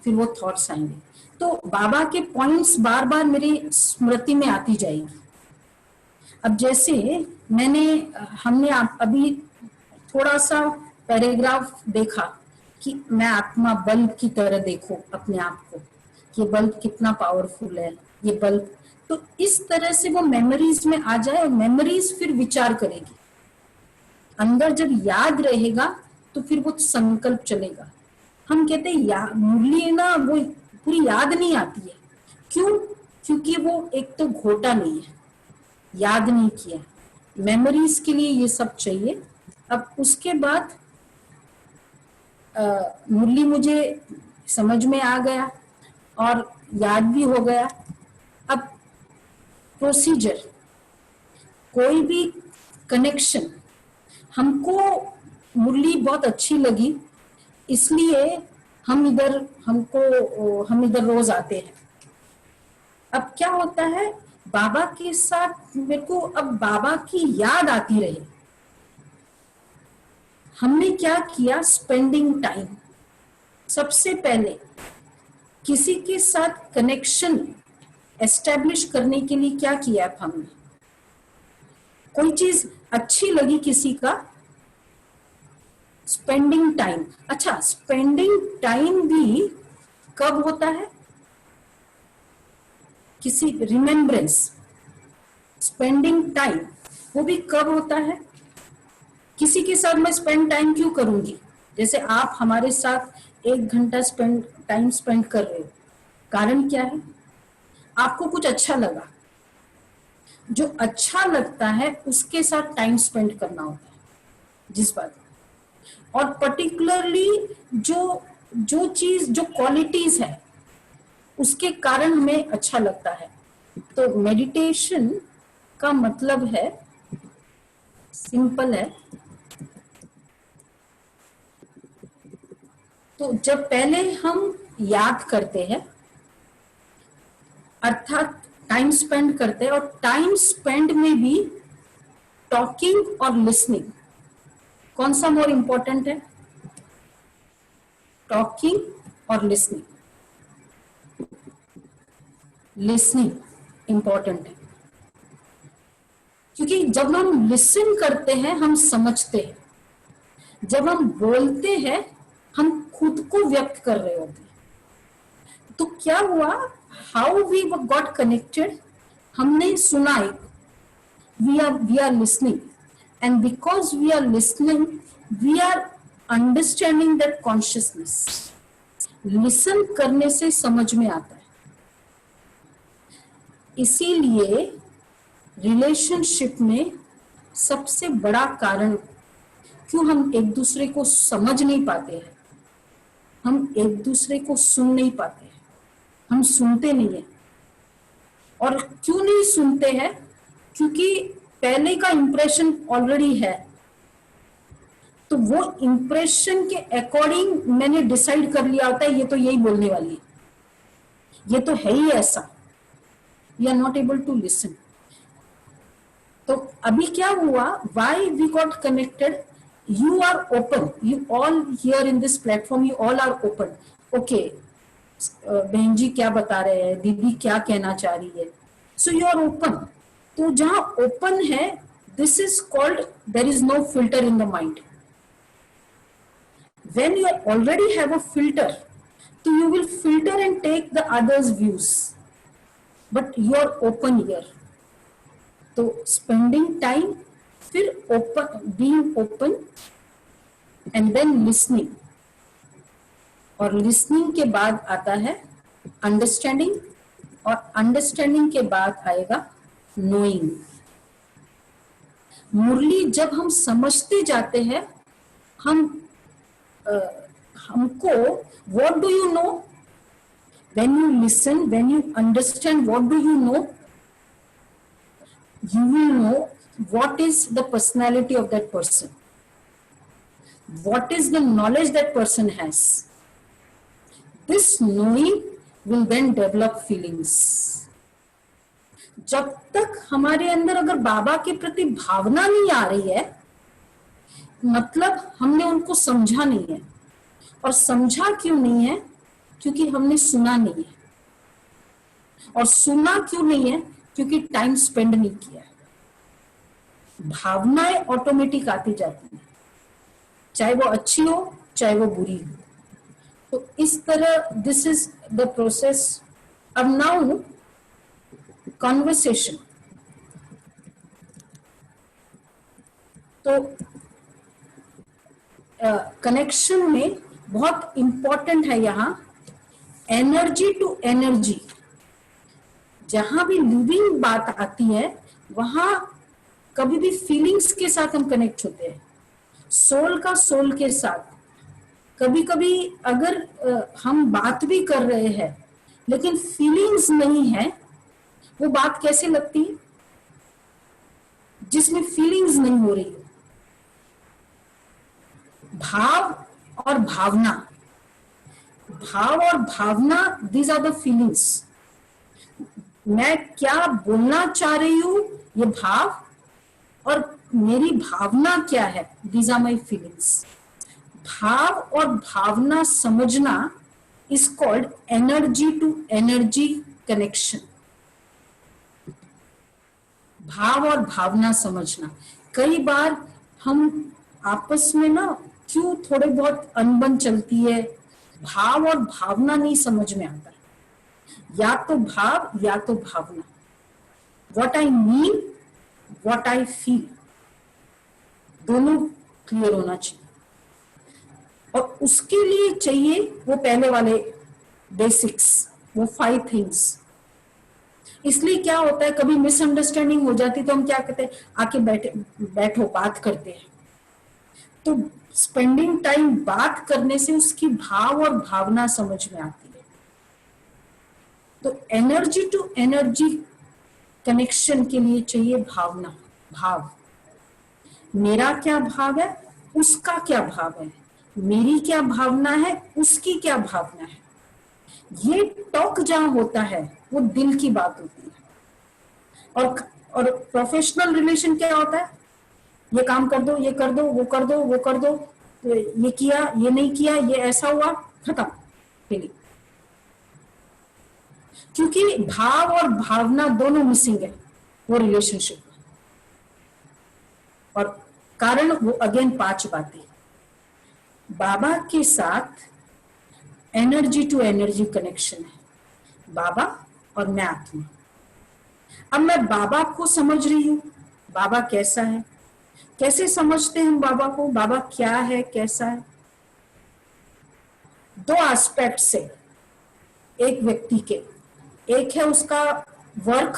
फिर वो थॉट्स आएंगे। तो बाबा के पॉइंट्स बार बार मेरी स्मृति में आती जाएगी। अब जैसे हमने अभी थोड़ा सा पैराग्राफ देखा कि मैं आत्मा, बल्ब की तरह देखो अपने आप को, ये बल्ब कितना पावरफुल है, ये बल्ब। तो इस तरह से वो मेमोरीज में आ जाए और मेमोरीज फिर विचार करेगी। अंदर जब याद रहेगा तो फिर वो संकल्प चलेगा। हम कहते हैं मुरली है ना, वो पूरी याद नहीं आती है। क्यों? क्योंकि वो एक तो घोटा नहीं है, याद नहीं किया। मेमोरीज के लिए ये सब चाहिए। अब उसके बाद मुरली मुझे समझ में आ गया और याद भी हो गया। अब प्रोसीजर, कोई भी कनेक्शन, हमको मुरली बहुत अच्छी लगी इसलिए हम इधर रोज आते हैं। अब क्या होता है, बाबा के साथ मेरे को अब बाबा की याद आती रही। हमने क्या किया? Spending time. सबसे पहले किसी के साथ कनेक्शन एस्टेब्लिश करने के लिए क्या किया हमने? कोई चीज अच्छी लगी किसी का, स्पेंडिंग टाइम। अच्छा, स्पेंडिंग टाइम भी कब होता है? किसी रिमेम्बरेंस, स्पेंडिंग टाइम वो भी कब होता है? किसी के साथ मैं स्पेंड टाइम क्यों करूंगी? जैसे आप हमारे साथ 1 घंटा टाइम स्पेंड कर रहे हो, कारण क्या है? आपको कुछ अच्छा लगा। जो अच्छा लगता है उसके साथ टाइम स्पेंड करना होता है, जिस बात। और पर्टिकुलरली जो चीज, जो क्वालिटीज है उसके कारण हमें अच्छा लगता है। तो मेडिटेशन का मतलब है, सिंपल है। तो जब पहले हम याद करते हैं, अर्थात टाइम स्पेंड करते हैं, और टाइम स्पेंड में भी टॉकिंग और लिसनिंग, कौन सा मोर इंपॉर्टेंट है? टॉकिंग और लिसनिंग। लिसनिंग इंपॉर्टेंट है, क्योंकि जब हम लिसन करते हैं हम समझते हैं, जब हम बोलते हैं हम खुद को व्यक्त कर रहे होते हैं। तो क्या हुआ, हाउ वी गॉट कनेक्टेड? हमने सुना, we are listening, and because we are listening we are understanding that consciousness. Listen करने से समझ में आता है। इसीलिए रिलेशनशिप में सबसे बड़ा कारण क्यों हम एक दूसरे को समझ नहीं पाते हैं, हम एक दूसरे को सुन नहीं पाते हैं, हम सुनते नहीं है। और क्यों नहीं सुनते हैं? क्योंकि पहले का इंप्रेशन ऑलरेडी है। तो वो इंप्रेशन के अकॉर्डिंग मैंने डिसाइड कर लिया होता है, ये तो यही बोलने वाली है, ये तो है ही ऐसा। We are not able to listen. तो अभी क्या हुआ, why we got connected? You are open, you all here in this platform, you all are open. Okay, बहन जी क्या बता रहे हैं, दीदी क्या कहना चाह रही है, so you are open. तो जहां ओपन है, this is called there is no filter in the mind. When you already have a filter, तो you will filter and take the others' views, but you are open here. तो spending time, फिर open, being open, and then listening. और listening के बाद आता है understanding, और understanding के बाद आएगा knowing. मुरली जब हम समझते जाते हैं, हमको what do you know? When you listen, when you understand, what do you know? You will know what is the personality of that person, what is the knowledge that person has. This knowing will then develop feelings. जब तक हमारे अंदर अगर बाबा के प्रति भावना नहीं आ रही है, मतलब हमने उनको समझा नहीं है. और समझा क्यों नहीं है? क्योंकि हमने सुना नहीं है. और सुना क्यों नहीं है? क्योंकि टाइम स्पेंड नहीं किया है. भावनाएं ऑटोमेटिक आती जाती है, चाहे वो अच्छी हो चाहे वो बुरी हो. तो इस तरह दिस इज द प्रोसेस. अब नाउ कॉन्वर्सेशन. तो कनेक्शन में बहुत इंपॉर्टेंट है यहाँ एनर्जी टू एनर्जी. जहां भी लिविंग बात आती है वहां कभी भी फीलिंग्स के साथ हम कनेक्ट होते हैं, सोल का सोल के साथ. कभी कभी अगर हम बात भी कर रहे हैं लेकिन फीलिंग्स नहीं है, वो बात कैसे लगती है? जिसमें फीलिंग्स नहीं हो रही. भाव और भावना, भाव और भावना, दीज आर द फीलिंग्स. मैं क्या बोलना चाह रही हूं ये भाव, और मेरी भावना क्या है, दीज आर माई फीलिंग्स. भाव और भावना समझना is called energy to energy connection. भाव और भावना समझना. कई बार हम आपस में ना क्यों थोड़े बहुत अनबन चलती है, भाव और भावना नहीं समझ में आता. या तो भाव या तो भावना. What I mean, what I feel, दोनों क्लियर होना चाहिए. और उसके लिए चाहिए वो पहले वाले बेसिक्स, वो 5 थिंग्स. इसलिए क्या होता है, कभी मिसअंडरस्टैंडिंग हो जाती तो हम क्या कहते हैं, आके बैठो बात करते हैं. तो स्पेंडिंग टाइम बात करने से उसकी भाव और भावना समझ में आती है. तो एनर्जी टू एनर्जी कनेक्शन के लिए चाहिए भावना, भाव. मेरा क्या भाव है, उसका क्या भाव है, मेरी क्या भावना है, उसकी क्या भावना है. ये टॉक जहां होता है वो दिल की बात होती है. और प्रोफेशनल रिलेशन क्या होता है, ये काम कर दो, ये कर दो, वो कर दो, वो कर दो, ये किया, ये नहीं किया, ये ऐसा हुआ, खत्म फीलिंग. क्योंकि भाव और भावना दोनों मिसिंग है वो रिलेशनशिप. और कारण वो अगेन 5 बातें. बाबा के साथ एनर्जी टू एनर्जी कनेक्शन है, बाबा और मैं आत्मा. अब मैं बाबा को समझ रही हूं, बाबा कैसा है. कैसे समझते हैं हम बाबा को, बाबा क्या है, कैसा है. 2 एस्पेक्ट से एक व्यक्ति के, एक है उसका वर्क,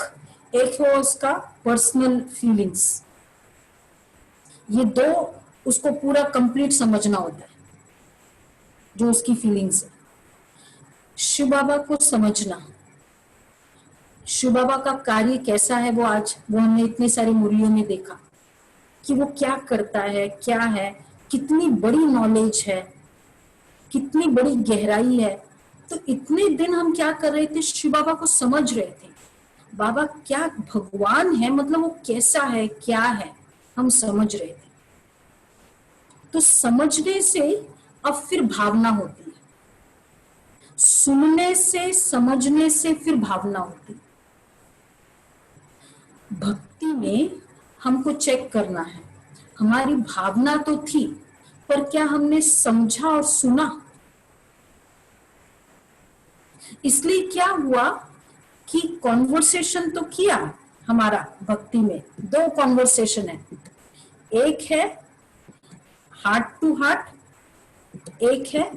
एक है उसका पर्सनल फीलिंग्स. ये 2 उसको पूरा कंप्लीट समझना होता है, जो उसकी फीलिंग्स है. शिव बाबा को समझना, शिव बाबा का कार्य कैसा है, वो आज वो हमने इतनी सारी मुरलियों में देखा कि वो क्या करता है, क्या है, कितनी बड़ी नॉलेज है, कितनी बड़ी गहराई है. तो इतने दिन हम क्या कर रहे थे, शिव बाबा को समझ रहे थे. बाबा क्या भगवान है, मतलब वो कैसा है, क्या है, हम समझ रहे थे. तो समझने से अब फिर भावना होती है, सुनने से, समझने से फिर भावना होती है. भक्ति में हमको चेक करना है, हमारी भावना तो थी पर क्या हमने समझा और सुना. इसलिए क्या हुआ कि कॉन्वर्सेशन तो किया हमारा भक्ति में, दो कॉन्वर्सेशन है, एक है हार्ट टू हार्ट, एक है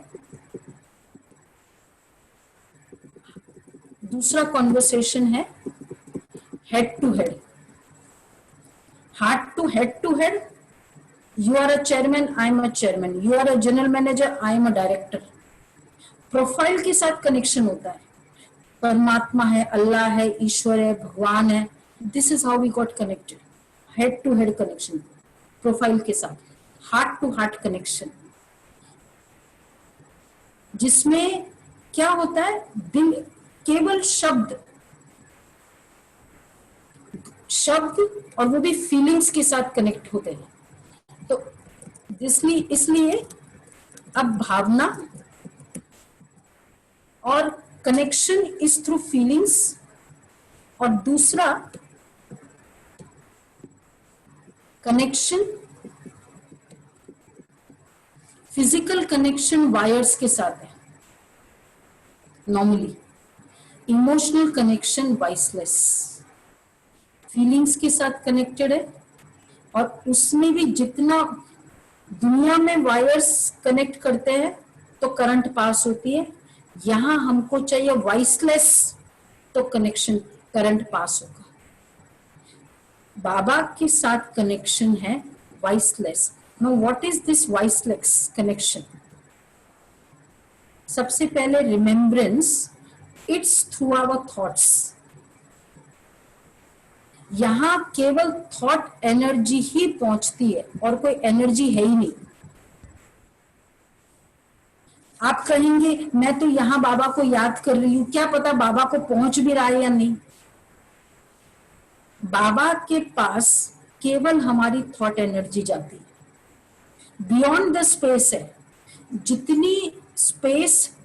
दूसरा कॉन्वर्सेशन है head to head. Heart to head, you are a chairman, I am a chairman, you are a general manager, I am a director. Profile के साथ कनेक्शन होता है, परमात्मा है, अल्लाह है, ईश्वर है, भगवान है। This is how we got connected, head to head connection profile के साथ। हार्ट टू हार्ट कनेक्शन, जिसमें क्या होता है, दिल केवल शब्द शब्द और वो भी फीलिंग्स के साथ कनेक्ट होते हैं। तो इसलिए अब भावना और कनेक्शन इज थ्रू फीलिंग्स, और दूसरा कनेक्शन फिजिकल कनेक्शन वायर्स के साथ है normally. Emotional connection viceless, feelings के साथ कनेक्टेड है, और उसमें भी जितना दुनिया में वायर्स कनेक्ट करते हैं तो करंट पास होती है, यहां हमको चाहिए वॉइसलेस, तो कनेक्शन करंट पास होगा। बाबा के साथ कनेक्शन है voiceless. Now what is this voiceless connection? सबसे पहले remembrance, it's through our thoughts. यहां केवल थॉट एनर्जी ही पहुंचती है और कोई एनर्जी है ही नहीं। आप कहेंगे मैं तो यहां बाबा को याद कर रही हूं, क्या पता बाबा को पहुंच भी रहा है या नहीं। बाबा के पास केवल हमारी थॉट एनर्जी जाती है, बियॉन्ड द स्पेस है। जितनी स्पेस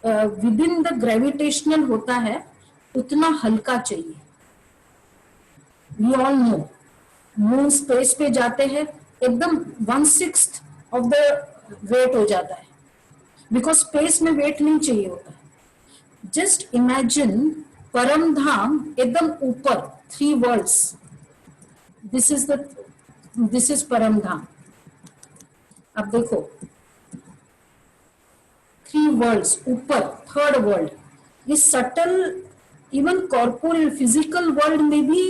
विद इन द ग्रेविटेशनल होता है उतना हल्का चाहिए। We all know, moon space पे जाते हैं एकदम 1/6 ऑफ द वेट हो जाता है, बिकॉज स्पेस में वेट नहीं चाहिए होता। जस्ट इमेजिन परम धाम एकदम ऊपर, 3 वर्ल्ड्स, दिस इज परम धाम। अब देखो 3 वर्ल्ड्स ऊपर, 3rd वर्ल्ड, ये subtle, even corporal physical world में भी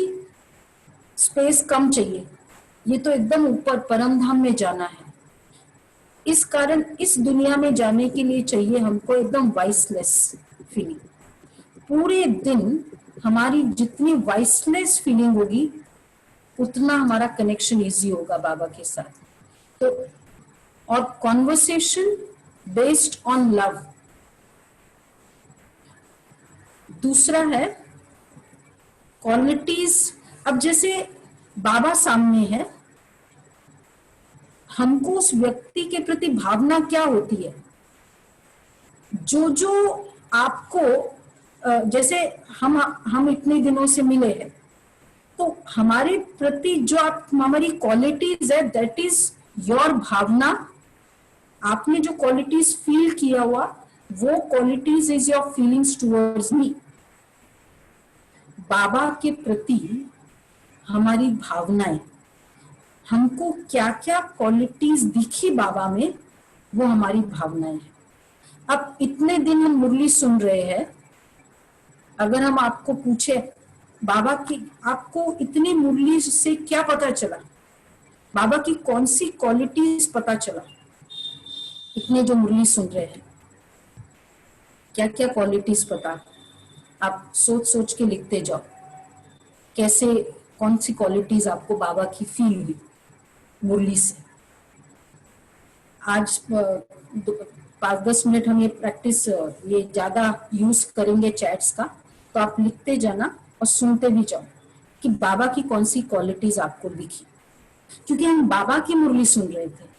स्पेस कम चाहिए, ये तो एकदम ऊपर परम धाम में जाना है। इस कारण इस दुनिया में जाने के लिए चाहिए हमको एकदम वॉइसलेस फीलिंग। पूरे दिन हमारी जितनी वॉइसलेस फीलिंग होगी उतना हमारा कनेक्शन इजी होगा बाबा के साथ। तो और कॉन्वर्सेशन बेस्ड ऑन लव। दूसरा है क्वालिटीज। अब जैसे बाबा सामने है, हमको उस व्यक्ति के प्रति भावना क्या होती है, जो जो आपको जैसे हम इतने दिनों से मिले हैं, तो हमारे प्रति जो आप हमारी क्वालिटीज है, दैट इज योर भावना। आपने जो क्वालिटीज फील किया हुआ, वो qualities is your feelings towards me. Baba के प्रति हमारी भावनाएं, हमको क्या क्या क्वालिटीज दिखी बाबा में, वो हमारी भावनाएं हैं। अब इतने दिन हम मुरली सुन रहे हैं, अगर हम आपको पूछे बाबा की आपको इतनी मुरली से क्या पता चला, बाबा की कौन सी क्वालिटीज पता चला, इतने जो मुरली सुन रहे हैं क्या क्या क्वालिटीज पता, आप सोच सोच के लिखते जाओ, कैसे कौन सी क्वालिटीज आपको बाबा की फील हुई मुरली से। आज 5-10 मिनट हम ये प्रैक्टिस ये ज्यादा यूज करेंगे चैट्स का, तो आप लिखते जाना और सुनते भी जाओ कि बाबा की कौन सी क्वालिटीज आपको दिखी, क्योंकि हम बाबा की मुरली सुन रहे थे।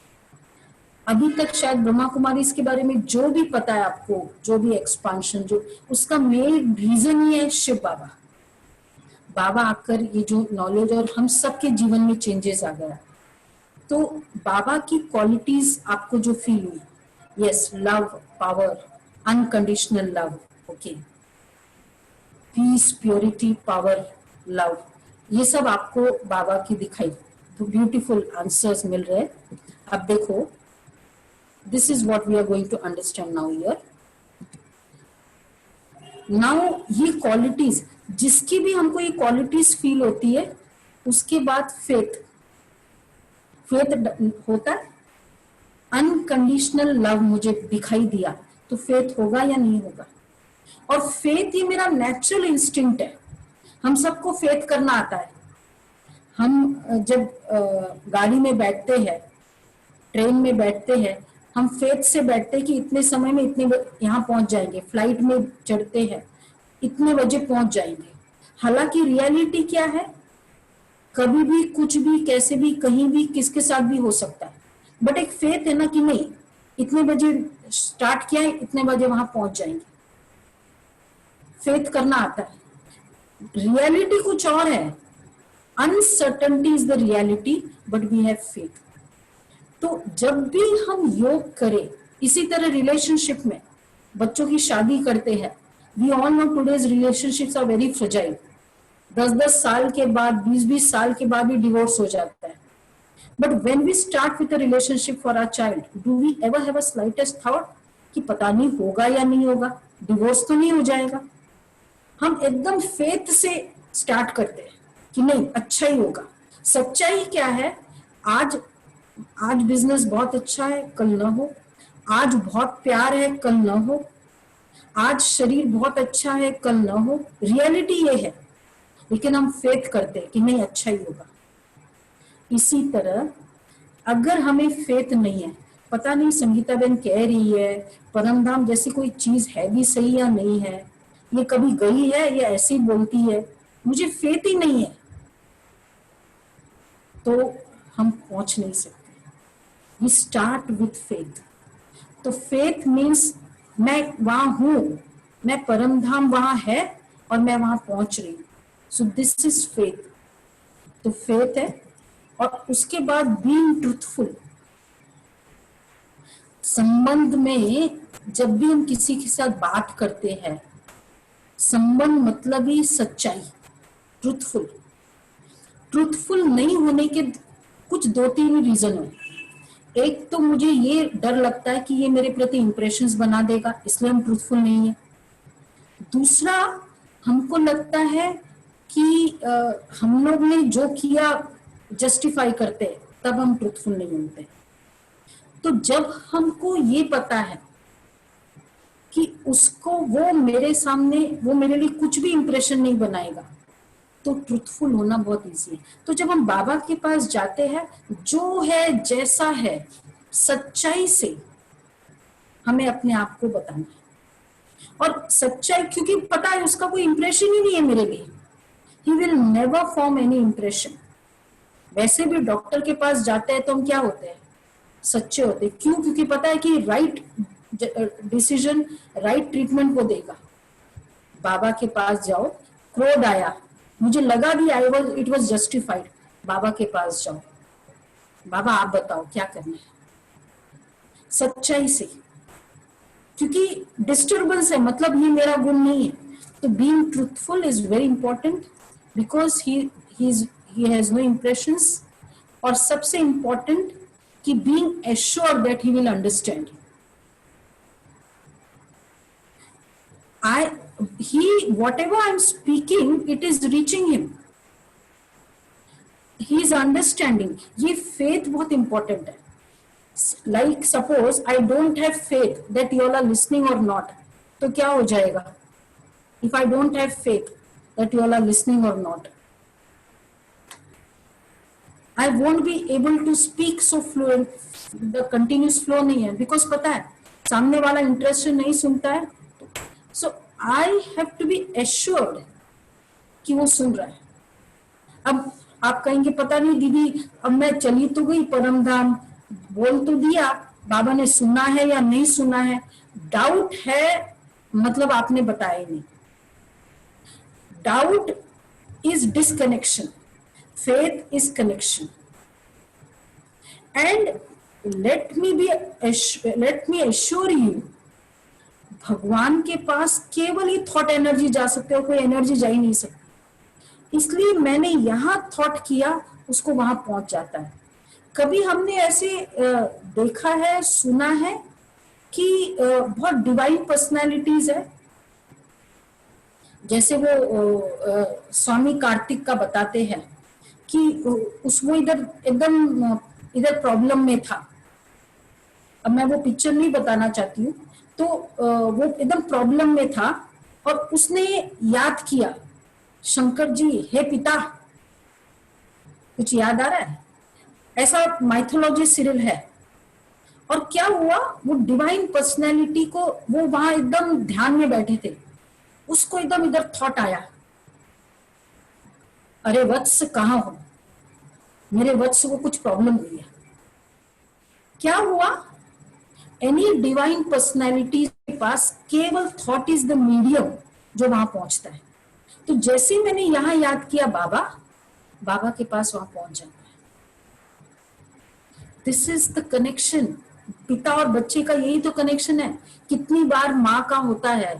अभी तक शायद ब्रह्मा कुमारी इसके बारे में जो भी पता है आपको, जो भी एक्सपांशन, जो उसका मेन रीजन ही है शिव बाबा। बाबा आकर ये जो नॉलेज और हम सबके जीवन में चेंजेस आ गया। तो बाबा की क्वालिटीज आपको जो फील हुई, yes, love, power, unconditional love, okay, peace, purity, power, love, ये सब आपको बाबा की दिखाई तो ब्यूटीफुल आंसर्स मिल रहे हैं। अब देखो, this is what we are going to understand now here. Now ये क्वालिटीज, जिसकी भी हमको ये क्वालिटीज फील होती है, उसके बाद फेथ, फेथ होता है, अनकंडीशनल लव मुझे दिखाई दिया तो फेथ होगा या नहीं होगा। और फेथ ये मेरा नेचुरल इंस्टिंक्ट है, हम सबको फेथ करना आता है। हम जब गाड़ी में बैठते हैं, ट्रेन में बैठते हैं, हम फेथ से बैठते हैं कि इतने समय में इतने यहाँ पहुंच जाएंगे, फ्लाइट में चढ़ते हैं इतने बजे पहुंच जाएंगे। हालांकि रियलिटी क्या है, कभी भी कुछ भी कैसे भी कहीं भी किसके साथ भी हो सकता है, बट एक फेथ है ना कि नहीं, इतने बजे स्टार्ट किया है, इतने बजे वहां पहुंच जाएंगे। फेथ करना आता है। रियलिटी कुछ और है, uncertainty is the reality, but we have faith. तो जब भी हम योग करें, इसी तरह रिलेशनशिप में बच्चों की शादी करते हैं, we all know today's relationships are very fragile. 10-10 साल के बाद, 20-20 साल के बाद भी डिवोर्स हो जाता है। But when we start with a relationship for our child, do we ever have a slightest thought कि पता नहीं होगा या नहीं होगा, डिवोर्स तो नहीं हो जाएगा। हम एकदम फेथ से स्टार्ट करते हैं कि नहीं अच्छा ही होगा। सच्चाई क्या है, आज आज बिजनेस बहुत अच्छा है, कल ना हो। आज बहुत प्यार है, कल ना हो। आज शरीर बहुत अच्छा है, कल ना हो। रियलिटी ये है, लेकिन हम फेथ करते हैं कि नहीं अच्छा ही होगा। इसी तरह अगर हमें फेथ नहीं है, पता नहीं संगीता बहन कह रही है परम धाम जैसी कोई चीज है भी सही या नहीं है, ये कभी गई है या ऐसी बोलती है, मुझे फेथ ही नहीं है, तो हम पहुंच नहीं सकते। We start with faith. तो फेथ मीन्स मैं वहां हूं, मैं परम धाम वहां है और मैं वहां पहुंच रही हूं। So this is faith. तो फेथ है। और उसके बाद बीइंग ट्रूथफुल। संबंध में जब भी हम किसी के साथ बात करते हैं, संबंध मतलब ही सच्चाई, ट्रूथफुल। ट्रूथफुल नहीं होने के कुछ 2-3 रीजन है। एक तो मुझे ये डर लगता है कि ये मेरे प्रति इंप्रेशंस बना देगा, इसलिए हम ट्रूथफुल नहीं है। दूसरा, हमको लगता है कि हम लोग ने जो किया जस्टिफाई करते हैं, तब हम ट्रूथफुल नहीं होते। तो जब हमको ये पता है कि उसको वो मेरे सामने वो मेरे लिए कुछ भी इंप्रेशन नहीं बनाएगा, तो ट्रूथफुल होना बहुत इजी है। तो जब हम बाबा के पास जाते हैं, जो है जैसा है सच्चाई से हमें अपने आप को बताना है। और सच्चाई, क्योंकि पता है उसका कोई इंप्रेशन ही नहीं है मेरे लिए, he will never form any impression. वैसे भी डॉक्टर के पास जाते हैं तो हम क्या होते हैं, सच्चे होते हैं। क्यों? क्योंकि पता है कि राइट डिसीजन, राइट ट्रीटमेंट वो देगा। बाबा के पास जाओ, क्रोध आया, मुझे लगा भी इट वाज जस्टिफाइड, बाबा के पास जाओ, बाबा आप बताओ क्या करना है, सच्चाई से। क्योंकि डिस्टर्बेंस है, मतलब ये मेरा गुण नहीं है। तो being truthful is very important, because he has no impressions। और सबसे इंपॉर्टेंट कि being assured that he will understand. Whatever I'm speaking, it is reaching him, he is understanding। ये faith बहुत important है। Like suppose I don't have faith that you all are listening or not, तो क्या हो जाएगा? If I don't have faith that you all are listening or not, I won't be able to speak so fluent, the continuous flow नहीं है, because पता है सामने वाला इंटरेस्ट नहीं सुनता है। So I have to be assured कि वो सुन रहा है। अब आप कहेंगे पता नहीं दीदी, अब मैं चली तो गई परम धाम, बोल तो दिया, बाबा ने सुना है या नहीं सुना है? डाउट है, मतलब आपने बताया नहीं। Doubt is disconnection, faith is connection। And let me assure you, भगवान के पास केवल ही थॉट एनर्जी जा सकते, और कोई एनर्जी जा ही नहीं सकती। इसलिए मैंने यहाँ थॉट किया, उसको वहां पहुंच जाता है। कभी हमने ऐसे देखा है, सुना है कि बहुत डिवाइन पर्सनालिटीज है, जैसे वो स्वामी कार्तिक का बताते हैं कि उस वो इधर एकदम इधर प्रॉब्लम में था। अब मैं वो पिक्चर नहीं बताना चाहती हूँ। तो वो एकदम प्रॉब्लम में था और उसने याद किया, शंकर जी हे पिता, कुछ याद आ रहा है? ऐसा माइथोलॉजी सीरियल है। और क्या हुआ, वो डिवाइन पर्सनैलिटी को, वो वहां एकदम ध्यान में बैठे थे, उसको एकदम इधर थॉट आया, अरे वत्स कहाँ हो, मेरे वत्स को कुछ प्रॉब्लम हुई है। क्या हुआ, एनी डिवाइन पर्सनैलिटी के पास केवल थॉट इज द मीडियम जो वहां पहुंचता है। तो जैसे मैंने यहां याद किया बाबा, बाबा के पास वहां पहुंच जाता है। This is the connection. पिता और बच्चे का यही तो कनेक्शन है। कितनी बार माँ का होता है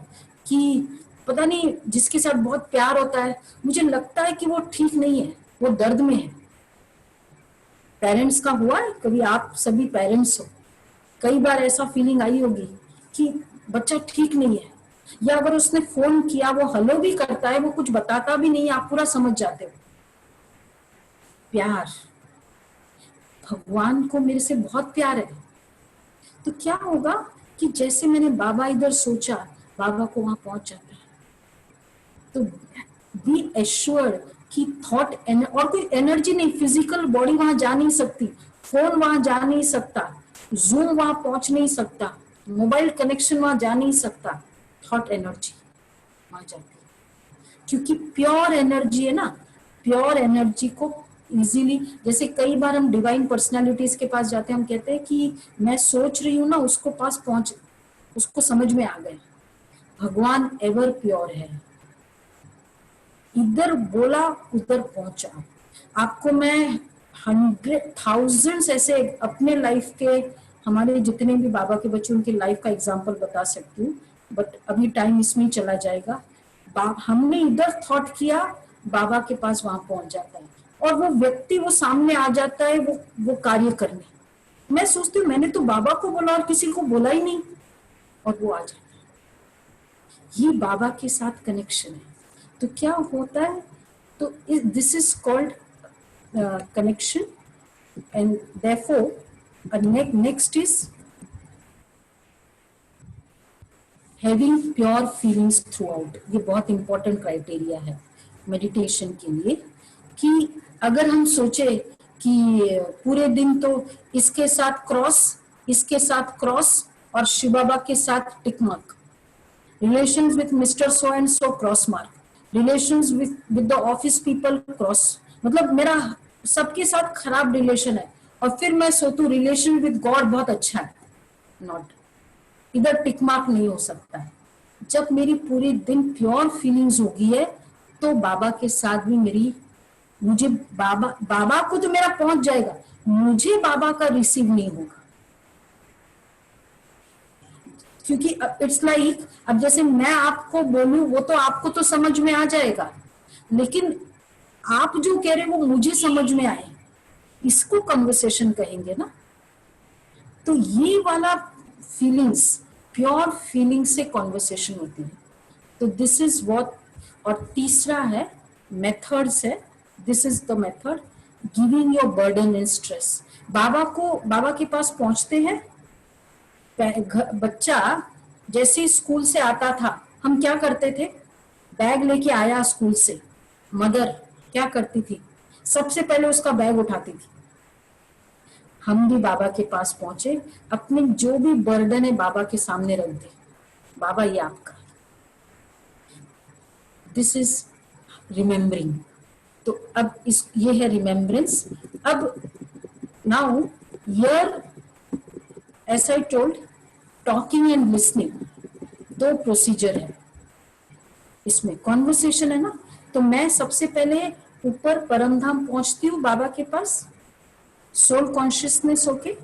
कि पता नहीं, जिसके साथ बहुत प्यार होता है, मुझे लगता है कि वो ठीक नहीं है, वो दर्द में है। पेरेंट्स का हुआ है कभी? आप सभी पेरेंट्स हो, कई बार ऐसा फीलिंग आई होगी कि बच्चा ठीक नहीं है, या अगर उसने फोन किया, वो हेलो भी करता है, वो कुछ बताता भी नहीं, आप पूरा समझ जाते हो। प्यार, भगवान को मेरे से बहुत प्यार है। तो क्या होगा कि जैसे मैंने बाबा इधर सोचा, बाबा को वहां पहुंच जाता है। तो बी एश्योर्ड कि थॉट और कोई एनर्जी नहीं, फिजिकल बॉडी वहां जा नहीं सकती, फोन वहां जा नहीं सकता, जूम वहां पहुंच नहीं सकता, मोबाइल कनेक्शन वहां जा नहीं सकता, थॉट एनर्जी वहां जाती है। क्योंकि प्योर एनर्जी है ना, प्योर एनर्जी को इजीली, जैसे कई बार हम डिवाइन पर्सनालिटीज के पास जाते हैं, हम कहते हैं कि मैं सोच रही हूँ ना, उसको पास पहुंच, उसको समझ में आ गए। भगवान एवर प्योर है, इधर बोला उधर पहुंचा। आपको मैं 100,000 ऐसे अपने लाइफ के, हमारे जितने भी बाबा के बच्चे, उनकी लाइफ का एग्जांपल बता सकती हूँ, बट अभी टाइम इसमें ही चला जाएगा। हमने इधर थॉट किया, बाबा के पास वहां पहुंच जाता है, और वो व्यक्ति वो सामने आ जाता है, वो कार्य करने। मैं सोचती हूँ मैंने तो बाबा को बोला और किसी को बोला ही नहीं, और वो आ जाता है। ये बाबा के साथ कनेक्शन है। तो क्या होता है, तो this is called connection, and therefore next is having pure feelings through out. ये बहुत इंपॉर्टेंट क्राइटेरिया है मेडिटेशन के लिए, कि अगर हम सोचे कि पूरे दिन तो इसके साथ क्रॉस, इसके साथ क्रॉस, और शिव बाबा के साथ tick mark, relations with Mr. So and so cross mark, relations with the office people cross, मतलब मेरा सबके साथ खराब रिलेशन है, और फिर मैं सोचूं रिलेशन विद गॉड बहुत अच्छा है, नॉट, इधर टिक मार्क नहीं हो सकता है। जब मेरी पूरी दिन प्योर फीलिंग्स होगी है, तो बाबा के साथ भी मेरी, मुझे बाबा को तो मेरा पहुंच जाएगा, मुझे बाबा का रिसीव नहीं होगा। क्योंकि इट्स लाइक, अब जैसे मैं आपको बोलूं, वो तो आपको तो समझ में आ जाएगा, लेकिन आप जो कह रहे हो वो मुझे समझ में आए, इसको कन्वर्सेशन कहेंगे ना। तो ये वाला फीलिंग्स, प्योर फीलिंग से कॉन्वर्सेशन होती है। तो दिस इज व्हाट। और तीसरा है मेथड्स है, this is the method giving your burden and stress. Baba के पास पहुंचते हैं, बच्चा जैसे स्कूल से आता था, हम क्या करते थे, बैग लेके आया स्कूल से, मदर क्या करती थी, सबसे पहले उसका बैग उठाती थी। हम भी बाबा के पास पहुंचे, अपने जो भी बर्डन है बाबा के सामने रख दे, बाबा ये आपका, दिस इज रिमेम्बरिंग। तो अब ये है रिमेम्बरेंस। अब now here, as I told, talking and listening, दो प्रोसीजर है इसमें, कॉन्वर्सेशन है ना। तो मैं सबसे पहले ऊपर परमधाम पहुंचती हूँ बाबा के पास, सोल कॉन्शियसनेस होके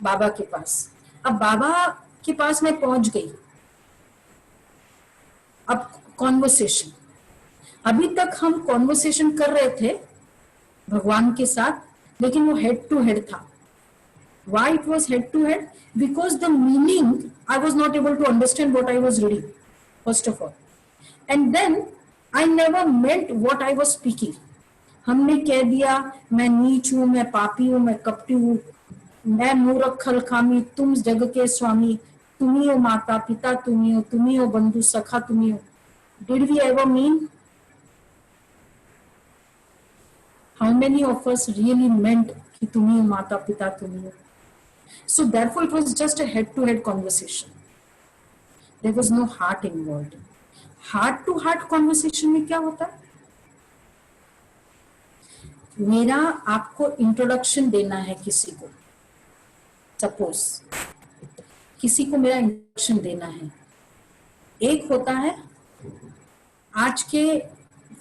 बाबा के पास। अब बाबा के पास मैं पहुंच गई। अब कॉन्वर्सेशन, अभी तक हम कॉन्वर्सेशन कर रहे थे भगवान के साथ, लेकिन वो हेड टू हेड था। Why it was head to head? Because the meaning, I was not able to understand what I was reading, first of all. And then I never meant what I was speaking. हमने कह दिया मैं नीच हूं, मैं पापी हूं, मैं कपटी हूं, मैं मूर्ख खलखामी, तुम जग के स्वामी, तुम ही हो माता पिता, तुम ही हो बंधु सखा, तुम ही हो। Did we ever mean? How many of us really meant कि तुम ही हो माता पिता, तुम ही हो? So therefore it was just a head-to-head conversation. There was no heart involved. Heart-to-heart conversation में क्या होता है? मेरा आपको इंट्रोडक्शन देना है किसी को, सपोज किसी को मेरा इंट्रोडक्शन देना है। एक होता है आज के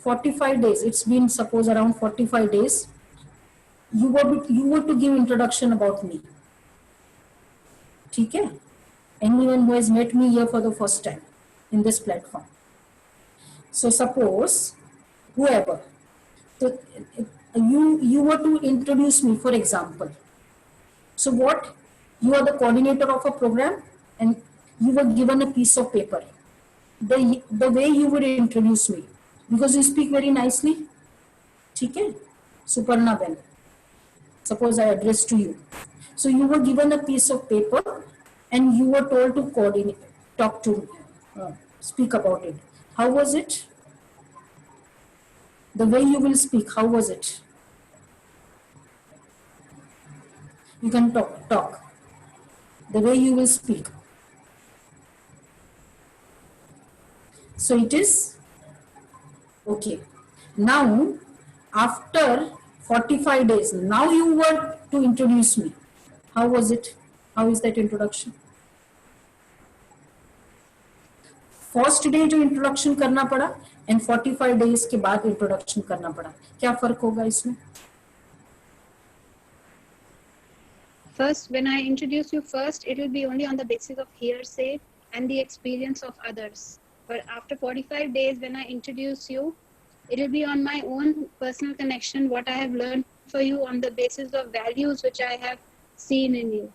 45 days, it's been suppose around 45 days, you were to give introduction about me. ठीक है? Anyone who has met me here for the first time in this platform. So suppose whoever, so you were to introduce me, for example. So what? You are the coordinator of a program and you were given a piece of paper. The way you would introduce me, because you speak very nicely. ठीक है? Suparna Ben. Suppose I address to you. So you were given a piece of paper and you were told to coordinate, talk to, speak about it. How was it? The way you will speak, how was it? You can talk. The way you will speak. So it is okay. Now, after 45 days, now you were to introduce me. How was it? How is that introduction? First day जो introduction करना पड़ा and 45 days के बाद introduction करना पड़ा, क्या फर्क होगा इसमें? First, when I introduce you first, it will be only on the basis of hearsay and the experience of others. But after 45 days, when I introduce you, it will be on my own personal connection, what I have learned for you on the basis of values which I have seen in you.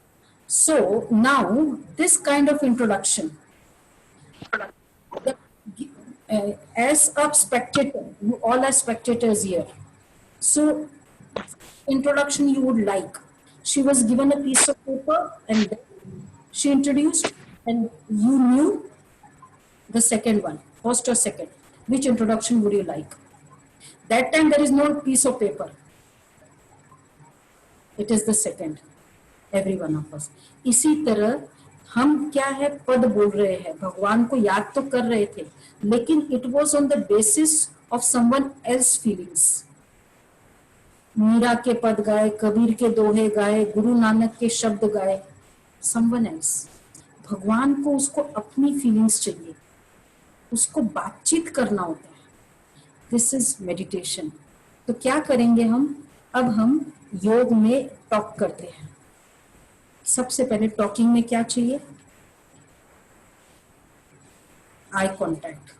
So now this kind of introduction, as a spectator, you all are spectators here. So introduction you would like. She was given a piece of paper and she introduced and you knew the second one, first or second. Which introduction would you like? That time there is no piece of paper. It is the second. Every one of us. इसी तरह हम क्या है पद बोल रहे हैं, भगवान को याद तो कर रहे थे, लेकिन it was on the basis of someone else feelings. Meera के पद गाए, कबीर के दोहे गाए, गुरु नानक के शब्द गाए, someone else. भगवान को उसको अपनी फीलिंग्स चाहिए, उसको बातचीत करना होता है. This is meditation. तो क्या करेंगे हम? अब हम योग में टॉक करते हैं. सबसे पहले टॉकिंग में क्या चाहिए? Eye contact.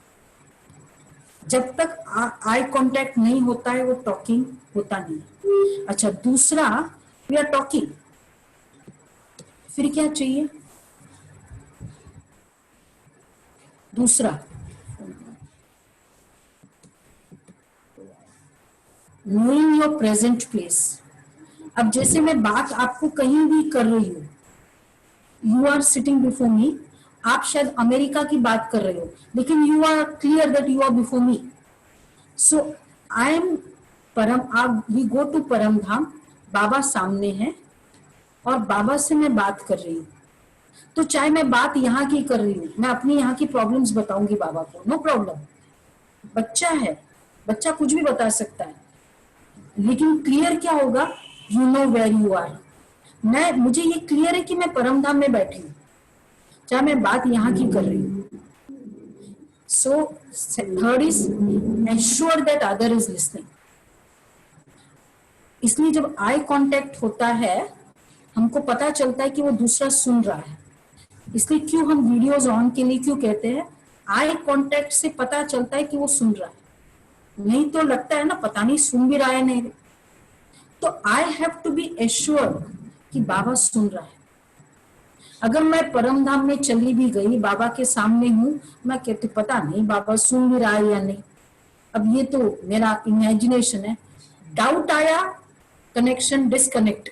जब तक आई कांटेक्ट नहीं होता है वो टॉकिंग होता नहीं. अच्छा, दूसरा, वी आर टॉकिंग, फिर क्या चाहिए? दूसरा, नोइंग योर प्रेजेंट प्लेस. अब जैसे मैं बात आपको कहीं भी कर रही हूँ, you are sitting before me, आप शायद अमेरिका की बात कर रहे हो, लेकिन you are clear that you are before me. So I am परम, आप वी गो टू परम धाम, बाबा सामने हैं और बाबा से मैं बात कर रही हूँ. तो चाहे मैं बात यहाँ की कर रही हूँ, मैं अपनी यहाँ की प्रॉब्लम्स बताऊंगी बाबा को, नो प्रॉब्लम. बच्चा है, बच्चा कुछ भी बता सकता है, लेकिन क्लियर क्या होगा? You know where you are. मैं, मुझे ये क्लियर है कि मैं परमधाम में बैठी हूँ, चाहे मैं बात यहाँ की कर रही हूँ. So third is ensure that other is listening. इसलिए जब आई कांटेक्ट होता है, हमको पता चलता है कि वो दूसरा सुन रहा है. इसलिए क्यों हम वीडियोस ऑन के लिए क्यों कहते हैं, आई कांटेक्ट से पता चलता है कि वो सुन रहा है, नहीं तो लगता है ना पता नहीं सुन भी रहा है नहीं। तो I have to be assured कि बाबा सुन रहा है। अगर मैं परम धाम में चली भी गई, बाबा के सामने हूं, मैं कहती पता नहीं बाबा सुन भी रहा है या नहीं, अब ये तो मेरा इमेजिनेशन है। डाउट आया, कनेक्शन डिस्कनेक्ट।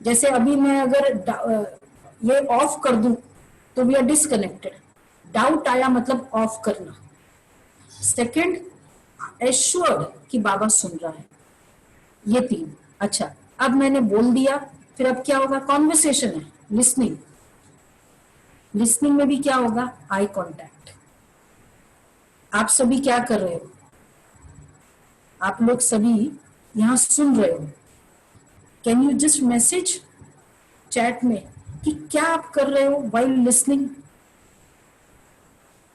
जैसे अभी मैं अगर ये ऑफ कर दूं तो वी आर डिस्कनेक्टेड। डाउट आया मतलब ऑफ करना। सेकंड, एश्योर्ड कि बाबा सुन रहा है। ये तीन। अच्छा, अब मैंने बोल दिया, फिर अब क्या होगा, कॉन्वर्सेशन है, लिसनिंग। लिसनिंग में भी क्या होगा, आई कांटेक्ट। आप सभी क्या कर रहे हो, आप लोग सभी यहां सुन रहे हो। Can you just message chat में कि क्या आप कर रहे हो while listening.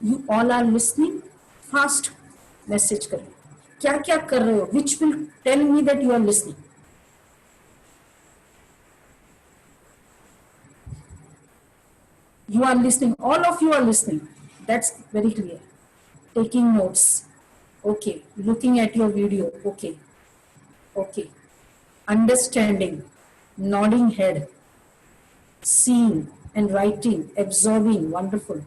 You all are listening, fast message करें क्या क्या कर रहे हो, which will tell me that you are listening. You are listening, all of you are listening, that's very clear. Taking notes, okay. Looking at your video, okay, okay. Understanding, nodding head, seeing and writing, absorbing, wonderful,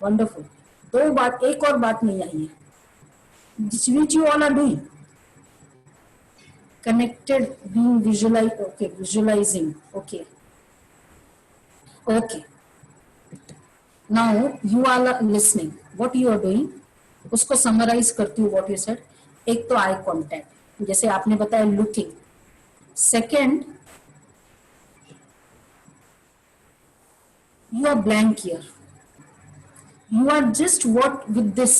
wonderful. दो बात, एक और बात नहीं आई है, which you all are doing. Connected, being visualized, okay, visualizing, okay, okay. Now you all are listening, what you are doing, उसको summarise करती हूँ व्हाट यू सेड। एक तो आई कांटेक्ट, जैसे आपने बताया looking. Second, you are blank here, you are just what with this.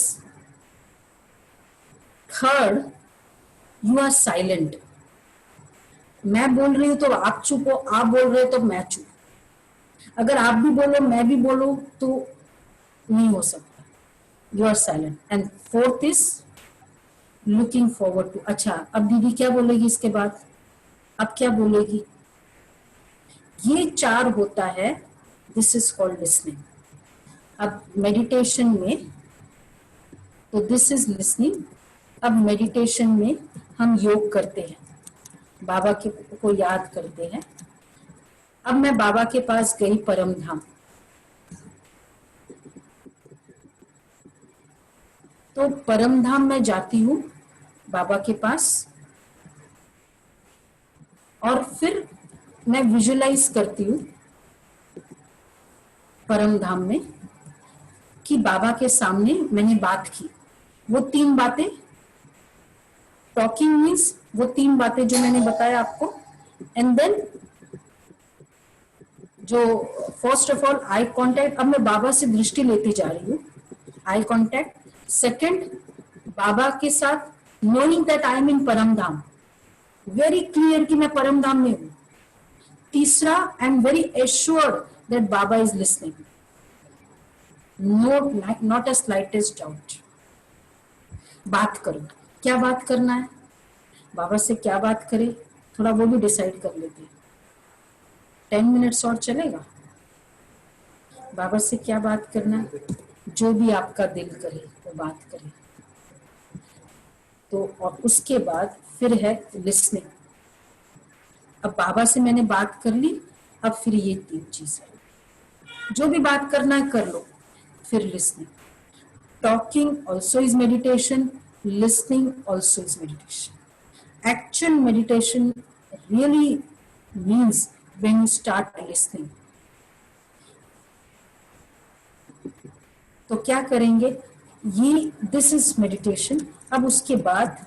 Third, you are silent. मैं बोल रही हूं तो आप चुप हो, आप बोल रहे हो तो मैं चुप। अगर आप भी बोलो मैं भी बोलो तो नहीं हो सकता, you are silent. And fourth is looking forward to. अच्छा, अब दीदी क्या बोलेगी इसके बाद, अब क्या बोलेगी, ये चार होता है, दिस इज कॉल्ड लिसनिंग। अब मेडिटेशन में तो दिस इज लिसनिंग। अब मेडिटेशन में हम योग करते हैं, बाबा के को याद करते हैं। अब मैं बाबा के पास गई परम धाम, तो परम धाम में जाती हूँ बाबा के पास, और फिर मैं विजुलाइज करती हूँ परम धाम में कि बाबा के सामने मैंने बात की। वो तीन बातें, टॉकिंग मीन्स वो तीन बातें जो मैंने बताया आपको। एंड देन जो first of all eye contact, अब मैं बाबा से दृष्टि लेती जा रही हूँ, आई कांटेक्ट। सेकंड, बाबा के साथ नोइंग दैट आई एम इन परम धाम, वेरी क्लियर कि मैं परम धाम में हूँ। तीसरा, I am very assured that Baba is listening, not a slightest doubt. बात करो, क्या बात करना है, बाबा से क्या बात करे, थोड़ा वो भी डिसाइड कर लेते हैं। 10 मिनट्स और चलेगा, बाबा से क्या बात करना है, जो भी आपका दिल करे वो बात करे। तो और उसके बाद फिर है लिसनिंग। अब बाबा से मैंने बात कर ली, अब फिर ये तीन चीजें, जो भी बात करना है कर लो। फिर listening, talking also is meditation, listening also is meditation. Actual meditation really means when you start listening। तो क्या करेंगे, ये दिस इज मेडिटेशन। अब उसके बाद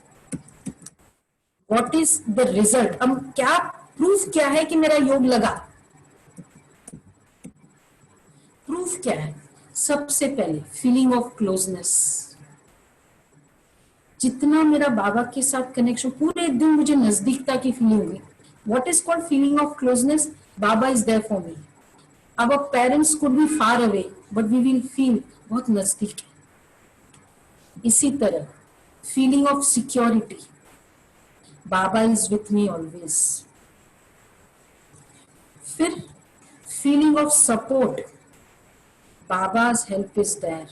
व्हाट इज द रिजल्ट, अब क्या प्रूफ क्या है कि मेरा योग लगा, प्रूफ क्या है। सबसे पहले फीलिंग ऑफ क्लोजनेस, जितना मेरा बाबा के साथ कनेक्शन, पूरे दिन मुझे नजदीकता की फीलिंग हुई। What is called feeling of closeness? Baba is there for me. Our parents could be far away, but we will feel बहुत नजदीक है। इसी तरह feeling of security, Baba is with me always। फिर feeling of support, Baba's help is there.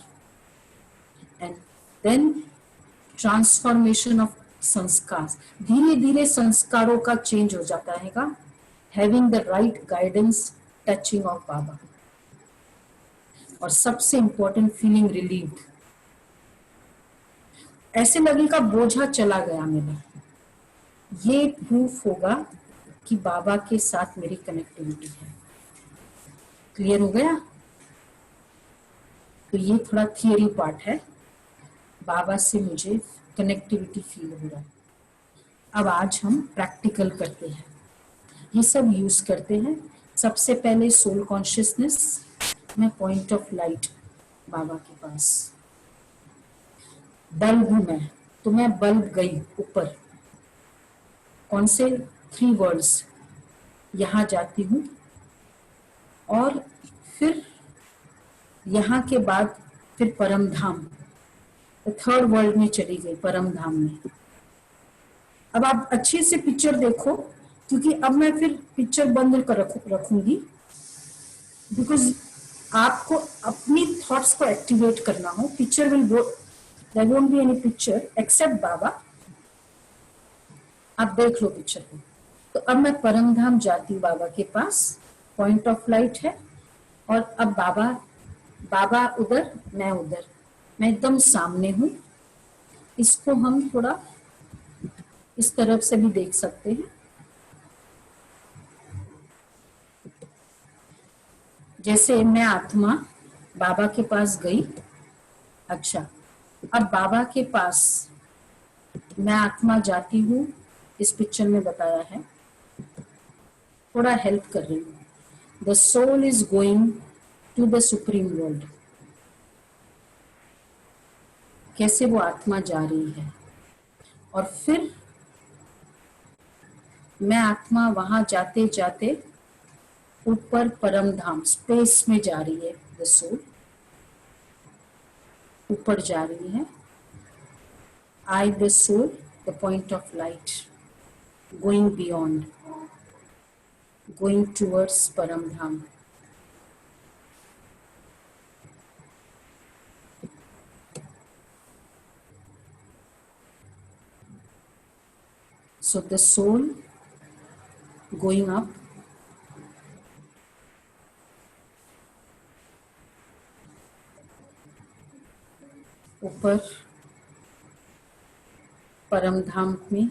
And then transformation of sanskar, धीरे धीरे संस्कारों का चेंज हो जाता है, having the right guidance, touching of Baba, और सबसे इंपॉर्टेंट फीलिंग रिलीव्ड, ऐसे लगेगा बोझा चला गया मेरा। ये प्रूफ होगा कि बाबा के साथ मेरी कनेक्टिविटी है। क्लियर हो गया? तो ये थोड़ा थियरी पार्ट है, बाबा से मुझे कनेक्टिविटी फील हो रहा है। अब आज हम प्रैक्टिकल करते हैं, ये सब यूज करते हैं। सबसे पहले सोल कॉन्शियसनेस में पॉइंट ऑफ लाइट बाबा के पास, बल्ब हूं मैं, तो मैं बल्ब गई ऊपर, कौन से 3 वर्ड्स, यहां जाती हूं और फिर यहाँ के बाद फिर परम धाम, थर्ड वर्ल्ड में चली गई, परम धाम में। अब आप अच्छे से पिक्चर देखो, क्योंकि अब मैं फिर पिक्चर बंद कर रखूंगी, बिकॉज आपको अपनी थॉट्स को एक्टिवेट करना हो। Picture will go, there won't be any picture except Baba. आप देख लो पिक्चर को। तो अब मैं परम धाम जाती हूँ बाबा के पास, पॉइंट ऑफ लाइट है, और अब बाबा उधर, मैं उधर, मैं एकदम सामने हूं। इसको हम थोड़ा इस तरफ से भी देख सकते हैं। जैसे मैं आत्मा बाबा के पास गई। अच्छा, अब बाबा के पास मैं आत्मा जाती हूँ, इस पिक्चर में बताया है, थोड़ा हेल्प कर रही हूँ। The soul is going to the supreme world. कैसे वो आत्मा जा रही है, और फिर मैं आत्मा वहां जाते जाते ऊपर परम धाम स्पेस में जा रही है। द सोल ऊपर जा रही है। I the soul, the point of light, going beyond, going towards Param Dham. So the soul going up, ऊपर परम धाम में,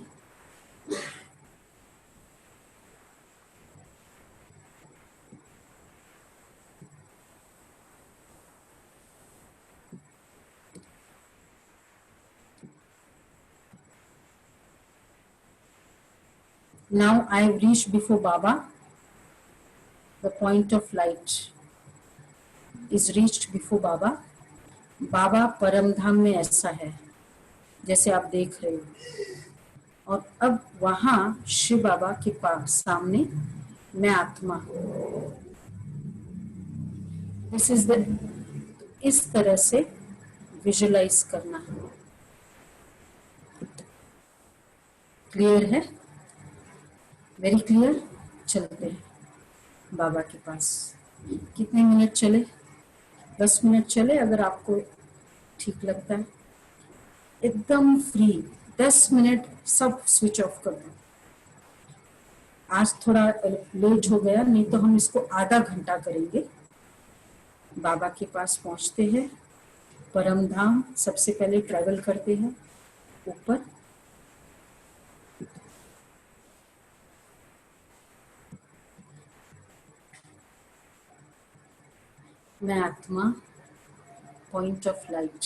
now I have reached before Baba. The point of light is reached before Baba. बाबा परम धाम में ऐसा है जैसे आप देख रहे हो, और अब वहां शिव बाबा के पास सामने मैं आत्मा। दिस इज द, इस तरह से विजुलाइज करना। क्लियर है? Very clear. चलते हैं बाबा के पास। कितने मिनट चले? 10 मिनट चले, अगर आपको ठीक लगता है। एकदम फ्री, 10 मिनट सब स्विच ऑफ कर दो। आज थोड़ा लेट हो गया, नहीं तो हम इसको आधा घंटा करेंगे। बाबा के पास पहुंचते हैं, परम धाम सबसे पहले ट्रैवल करते हैं ऊपर। मैं आत्मा, point of light,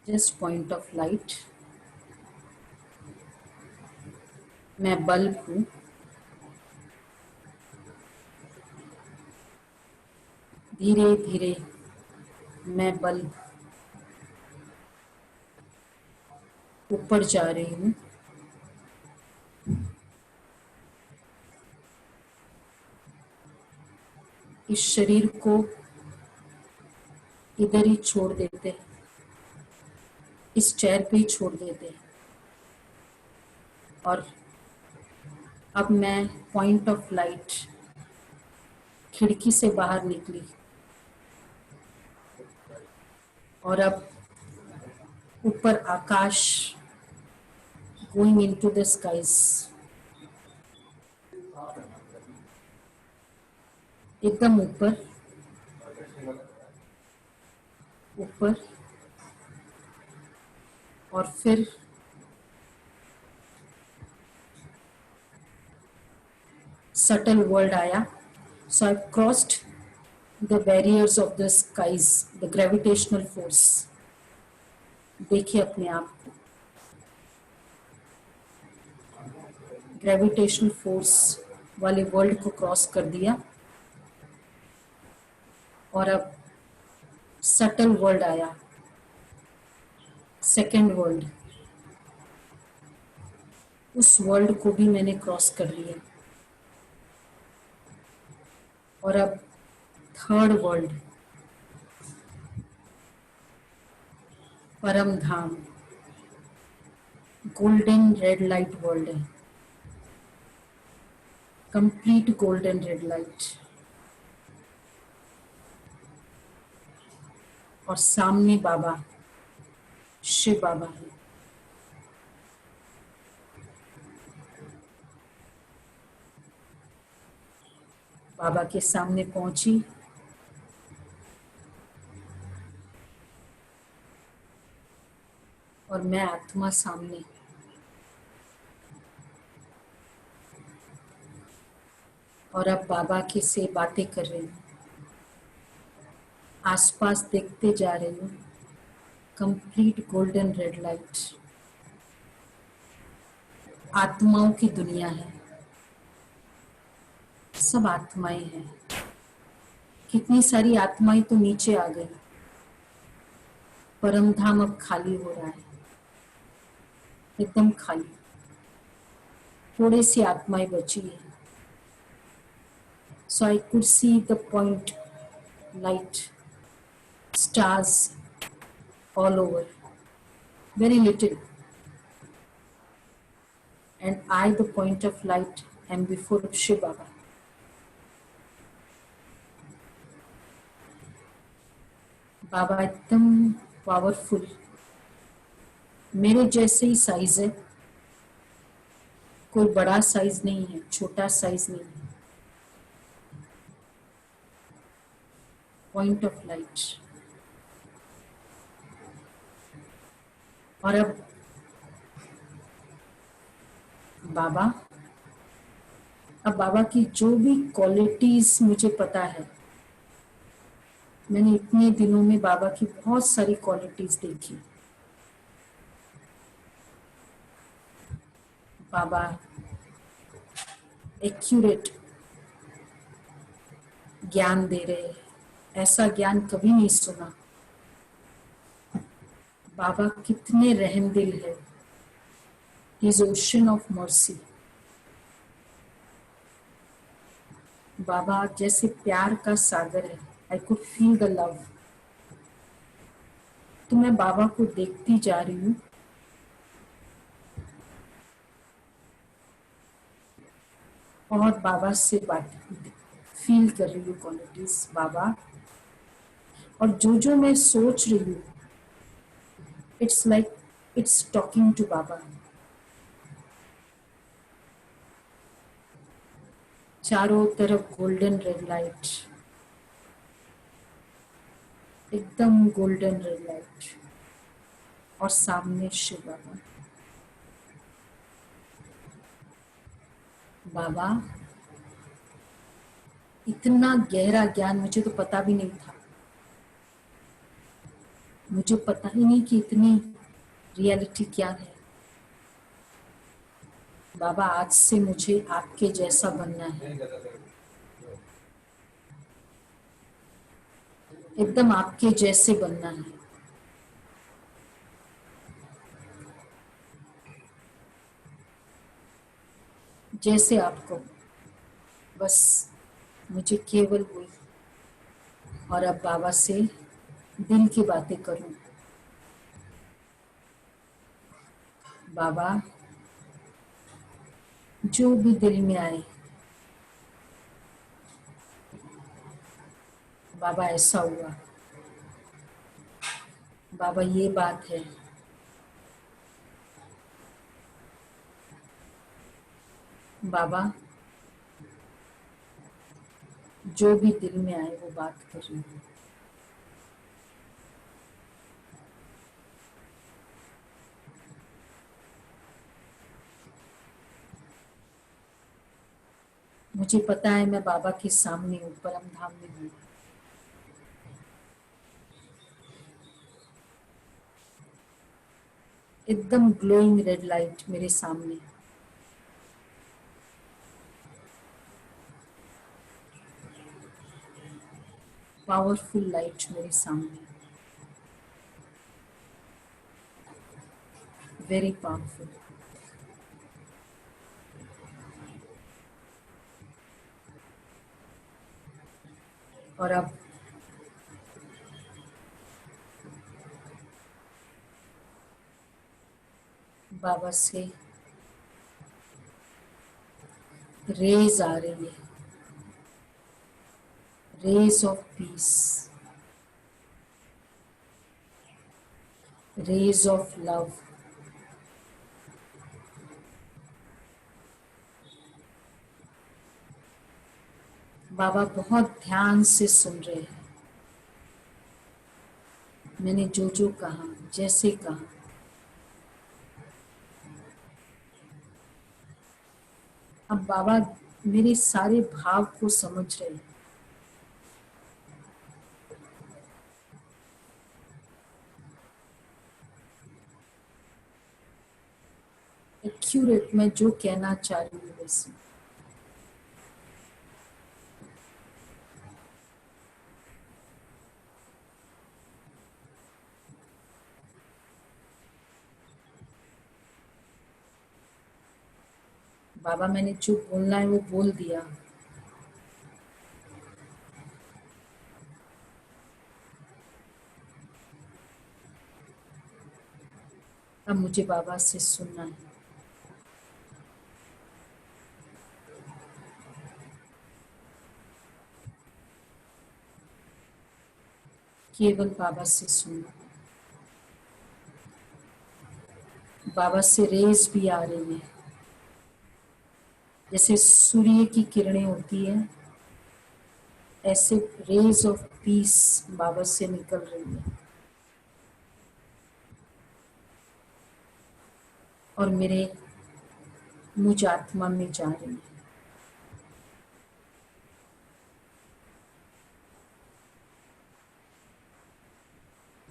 just point of light. मैं बल्ब हूं, धीरे धीरे मैं बल्ब ऊपर जा रही हूं। इस शरीर को इधर ही छोड़ देते, इस चेयर पे ही छोड़ देते। और अब मैं पॉइंट ऑफ लाइट खिड़की से बाहर निकली और अब ऊपर आकाश, गोइंग इनटू द स्काईज, एकदम ऊपर ऊपर, और फिर सटल वर्ल्ड आया. So I crossed the barriers of the skies, the gravitational force. देखिए अपने आप को, ग्रेविटेशनल फोर्स वाले वर्ल्ड को क्रॉस कर दिया और अब सटल वर्ल्ड आया, सेकेंड वर्ल्ड. उस वर्ल्ड को भी मैंने क्रॉस कर लिया और अब थर्ड वर्ल्ड, परम धाम, गोल्डन रेड लाइट वर्ल्ड है, कंप्लीट गोल्डन रेड लाइट. और सामने बाबा, शिव बाबा है. बाबा के सामने पहुंची और मैं आत्मा सामने. और अब बाबा के से बातें कर रही हूँ, आसपास देखते जा रही हूँ, कंप्लीट गोल्डन रेड लाइट. आत्माओं की दुनिया है, सब आत्माएं हैं. कितनी सारी आत्माएं तो नीचे आ गई, परम धाम अब खाली हो रहा है, एकदम खाली. थोड़ी सी आत्माएं बची है. So I could see the point light, stars all over, very little, and I, the point of light, am before Shiv Baba. बाबा एकदम पावरफुल, मेरे जैसे ही साइज है, कोई बड़ा साइज नहीं है, छोटा साइज नहीं है. Point of light. और अब बाबा की जो भी क्वालिटीज मुझे पता है, मैंने इतने दिनों में बाबा की बहुत सारी क्वालिटीज देखी. बाबा एक्यूरेट ज्ञान दे रहे, ऐसा ज्ञान कभी नहीं सुना. बाबा कितने रहमदिल है, His ocean of mercy. बाबा जैसे प्यार का सागर है. I could feel the love. तो मैं बाबा को देखती जा रही हूँ और बाबा से बात फील कर रही हूँ, क्वालिटीज बाबा. और जो मैं सोच रही हूँ, it's like it's talking to Baba. चारों तरफ गोल्डन रेड लाइट, एकदम गोल्डन रेड लाइट, और सामने शिव बाबा. बाबा इतना गहरा ज्ञान मुझे तो पता भी नहीं था. मुझे पता ही नहीं कि इतनी रियलिटी क्या है. बाबा आज से मुझे आपके जैसा बनना है, एकदम आपके जैसे बनना है. जैसे आपको, बस मुझे केवल वही. और अब बाबा से दिल की बातें करूं. बाबा जो भी दिल में आए, बाबा ऐसा हुआ, बाबा ये बात है, बाबा जो भी दिल में आए वो बात कर रही हूँ। मुझे पता है मैं बाबा के सामने हूँ, परम धाम में हूँ। एकदम ग्लोइंग रेड लाइट मेरे सामने, पावरफुल लाइट मेरे सामने, वेरी पावरफुल। और अब बाबा से रेज आ रही है, rays of peace, rays of love. Baba बहुत ध्यान से सुन रहे हैं, मैंने जो जो कहा, जैसे कहा। अब बाबा मेरे सारे भाव को समझ रहे हैं। एक्यूरेट मैं जो कहना चाह रही हूँ वैसे। बाबा मैंने जो बोलना है वो बोल दिया। अब मुझे बाबा से सुनना है। केवल बाबा से सुनना। बाबा से रेज भी आ रही है, जैसे सूर्य की किरणें होती है, ऐसे रेज ऑफ पीस बाबा से निकल रही है और मेरे मुझ आत्मा में जा रही है।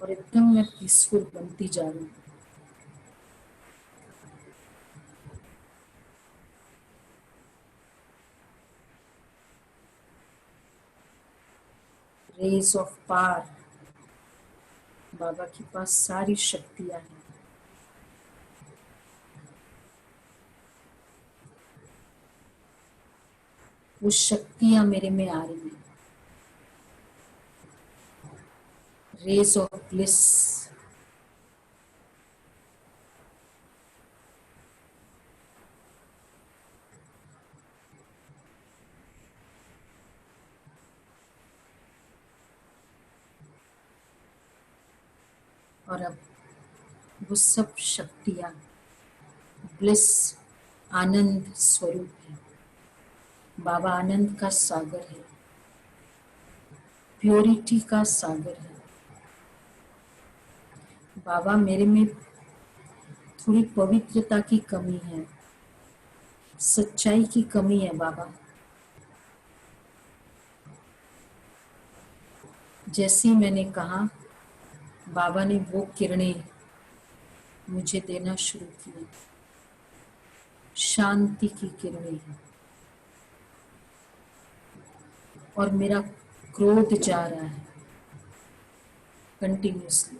और एकदम मैं पीसफुल बनती जा रही हूँ। रेज ऑफ पावर, बाबा के पास सारी शक्तियां हैं। वो शक्तियां मेरे में आ रही हैं। रेज ऑफ ब्लिस, और अब वो सब शक्तियां ब्लिस, आनंद स्वरूप है। बाबा आनंद का सागर है, प्योरिटी का सागर है। बाबा मेरे में थोड़ी पवित्रता की कमी है, सच्चाई की कमी है बाबा। जैसे ही मैंने कहा, बाबा ने वो किरणें मुझे देना शुरू की, शांति की किरणें। और मेरा क्रोध जा रहा है कंटिन्यूसली।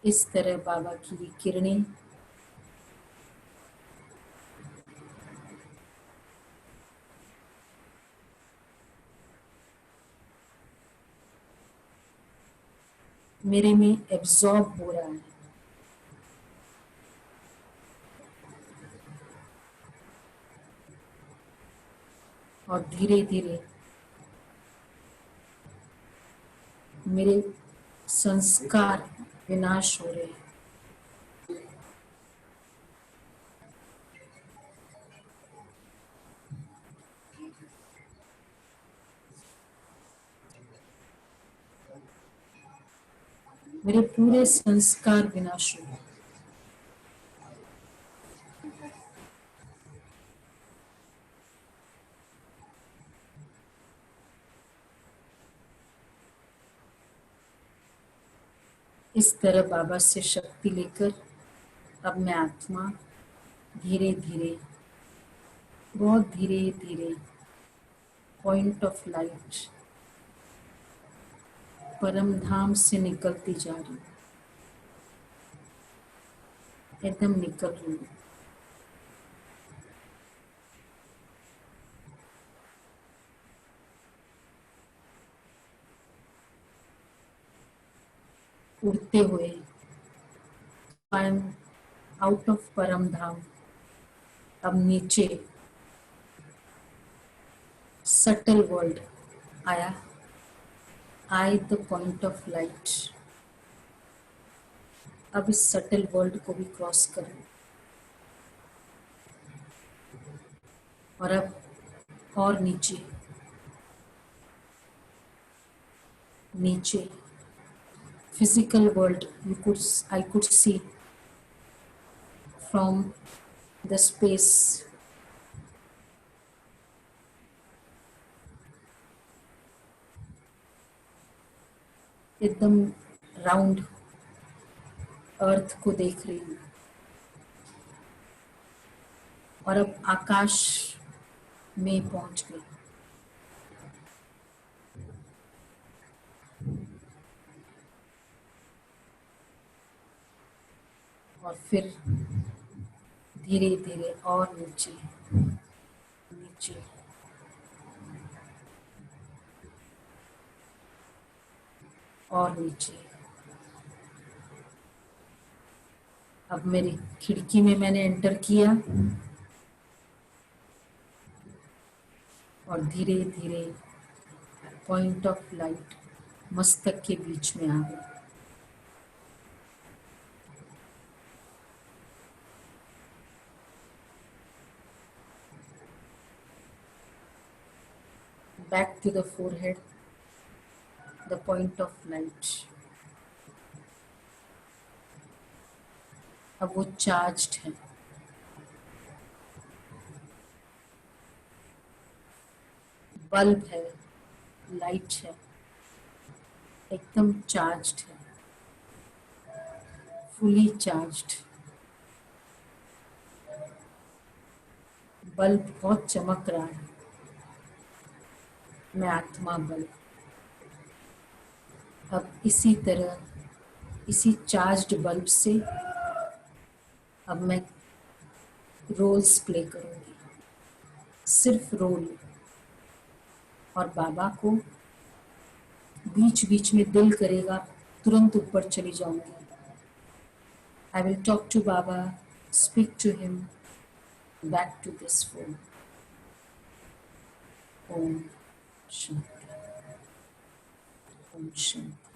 इस तरह बाबा की ये किरणें मेरे में एब्जॉर्ब हो रहा है। और धीरे धीरे मेरे संस्कार विनाश हो रहे हैं। मेरे पूरे संस्कार विनाश हो रहे हैं। इस तरह बाबा से शक्ति लेकर अब मैं आत्मा धीरे धीरे, बहुत धीरे धीरे पॉइंट ऑफ लाइट परम धाम से निकलती जा रही हूँ, एकदम निकल रही हूँ। उड़ते हुए आई एम आउट ऑफ परम धाम। अब नीचे सटल वर्ल्ड आया, I the point of light. अब इस सटल वर्ल्ड को भी क्रॉस करूं और अब और नीचे नीचे physical world I could see from the space. एकदम राउंड अर्थ को देख रही हूँ और अब आकाश में पहुंच गई। और फिर धीरे धीरे और नीचे नीचे और नीचे। अब मेरी खिड़की में मैंने एंटर किया और धीरे धीरे पॉइंट ऑफ लाइट मस्तक के बीच में आ गई। Back to the forehead, the point of light. अब वो चार्ज्ड है। बल्ब है, लाइट है, एकदम चार्ज्ड है, फुली चार्ज्ड। बल्ब बहुत चमक रहा है। मैं आत्मा बल्ब। अब इसी तरह इसी चार्ज्ड बल्ब से अब मैं रोल्स प्ले करूंगी, सिर्फ रोल। और बाबा को बीच बीच में दिल करेगा तुरंत ऊपर चली जाऊंगी। आई विल टॉक टू बाबा, speak to him, back to this form. ओम शांति, ओम शांति।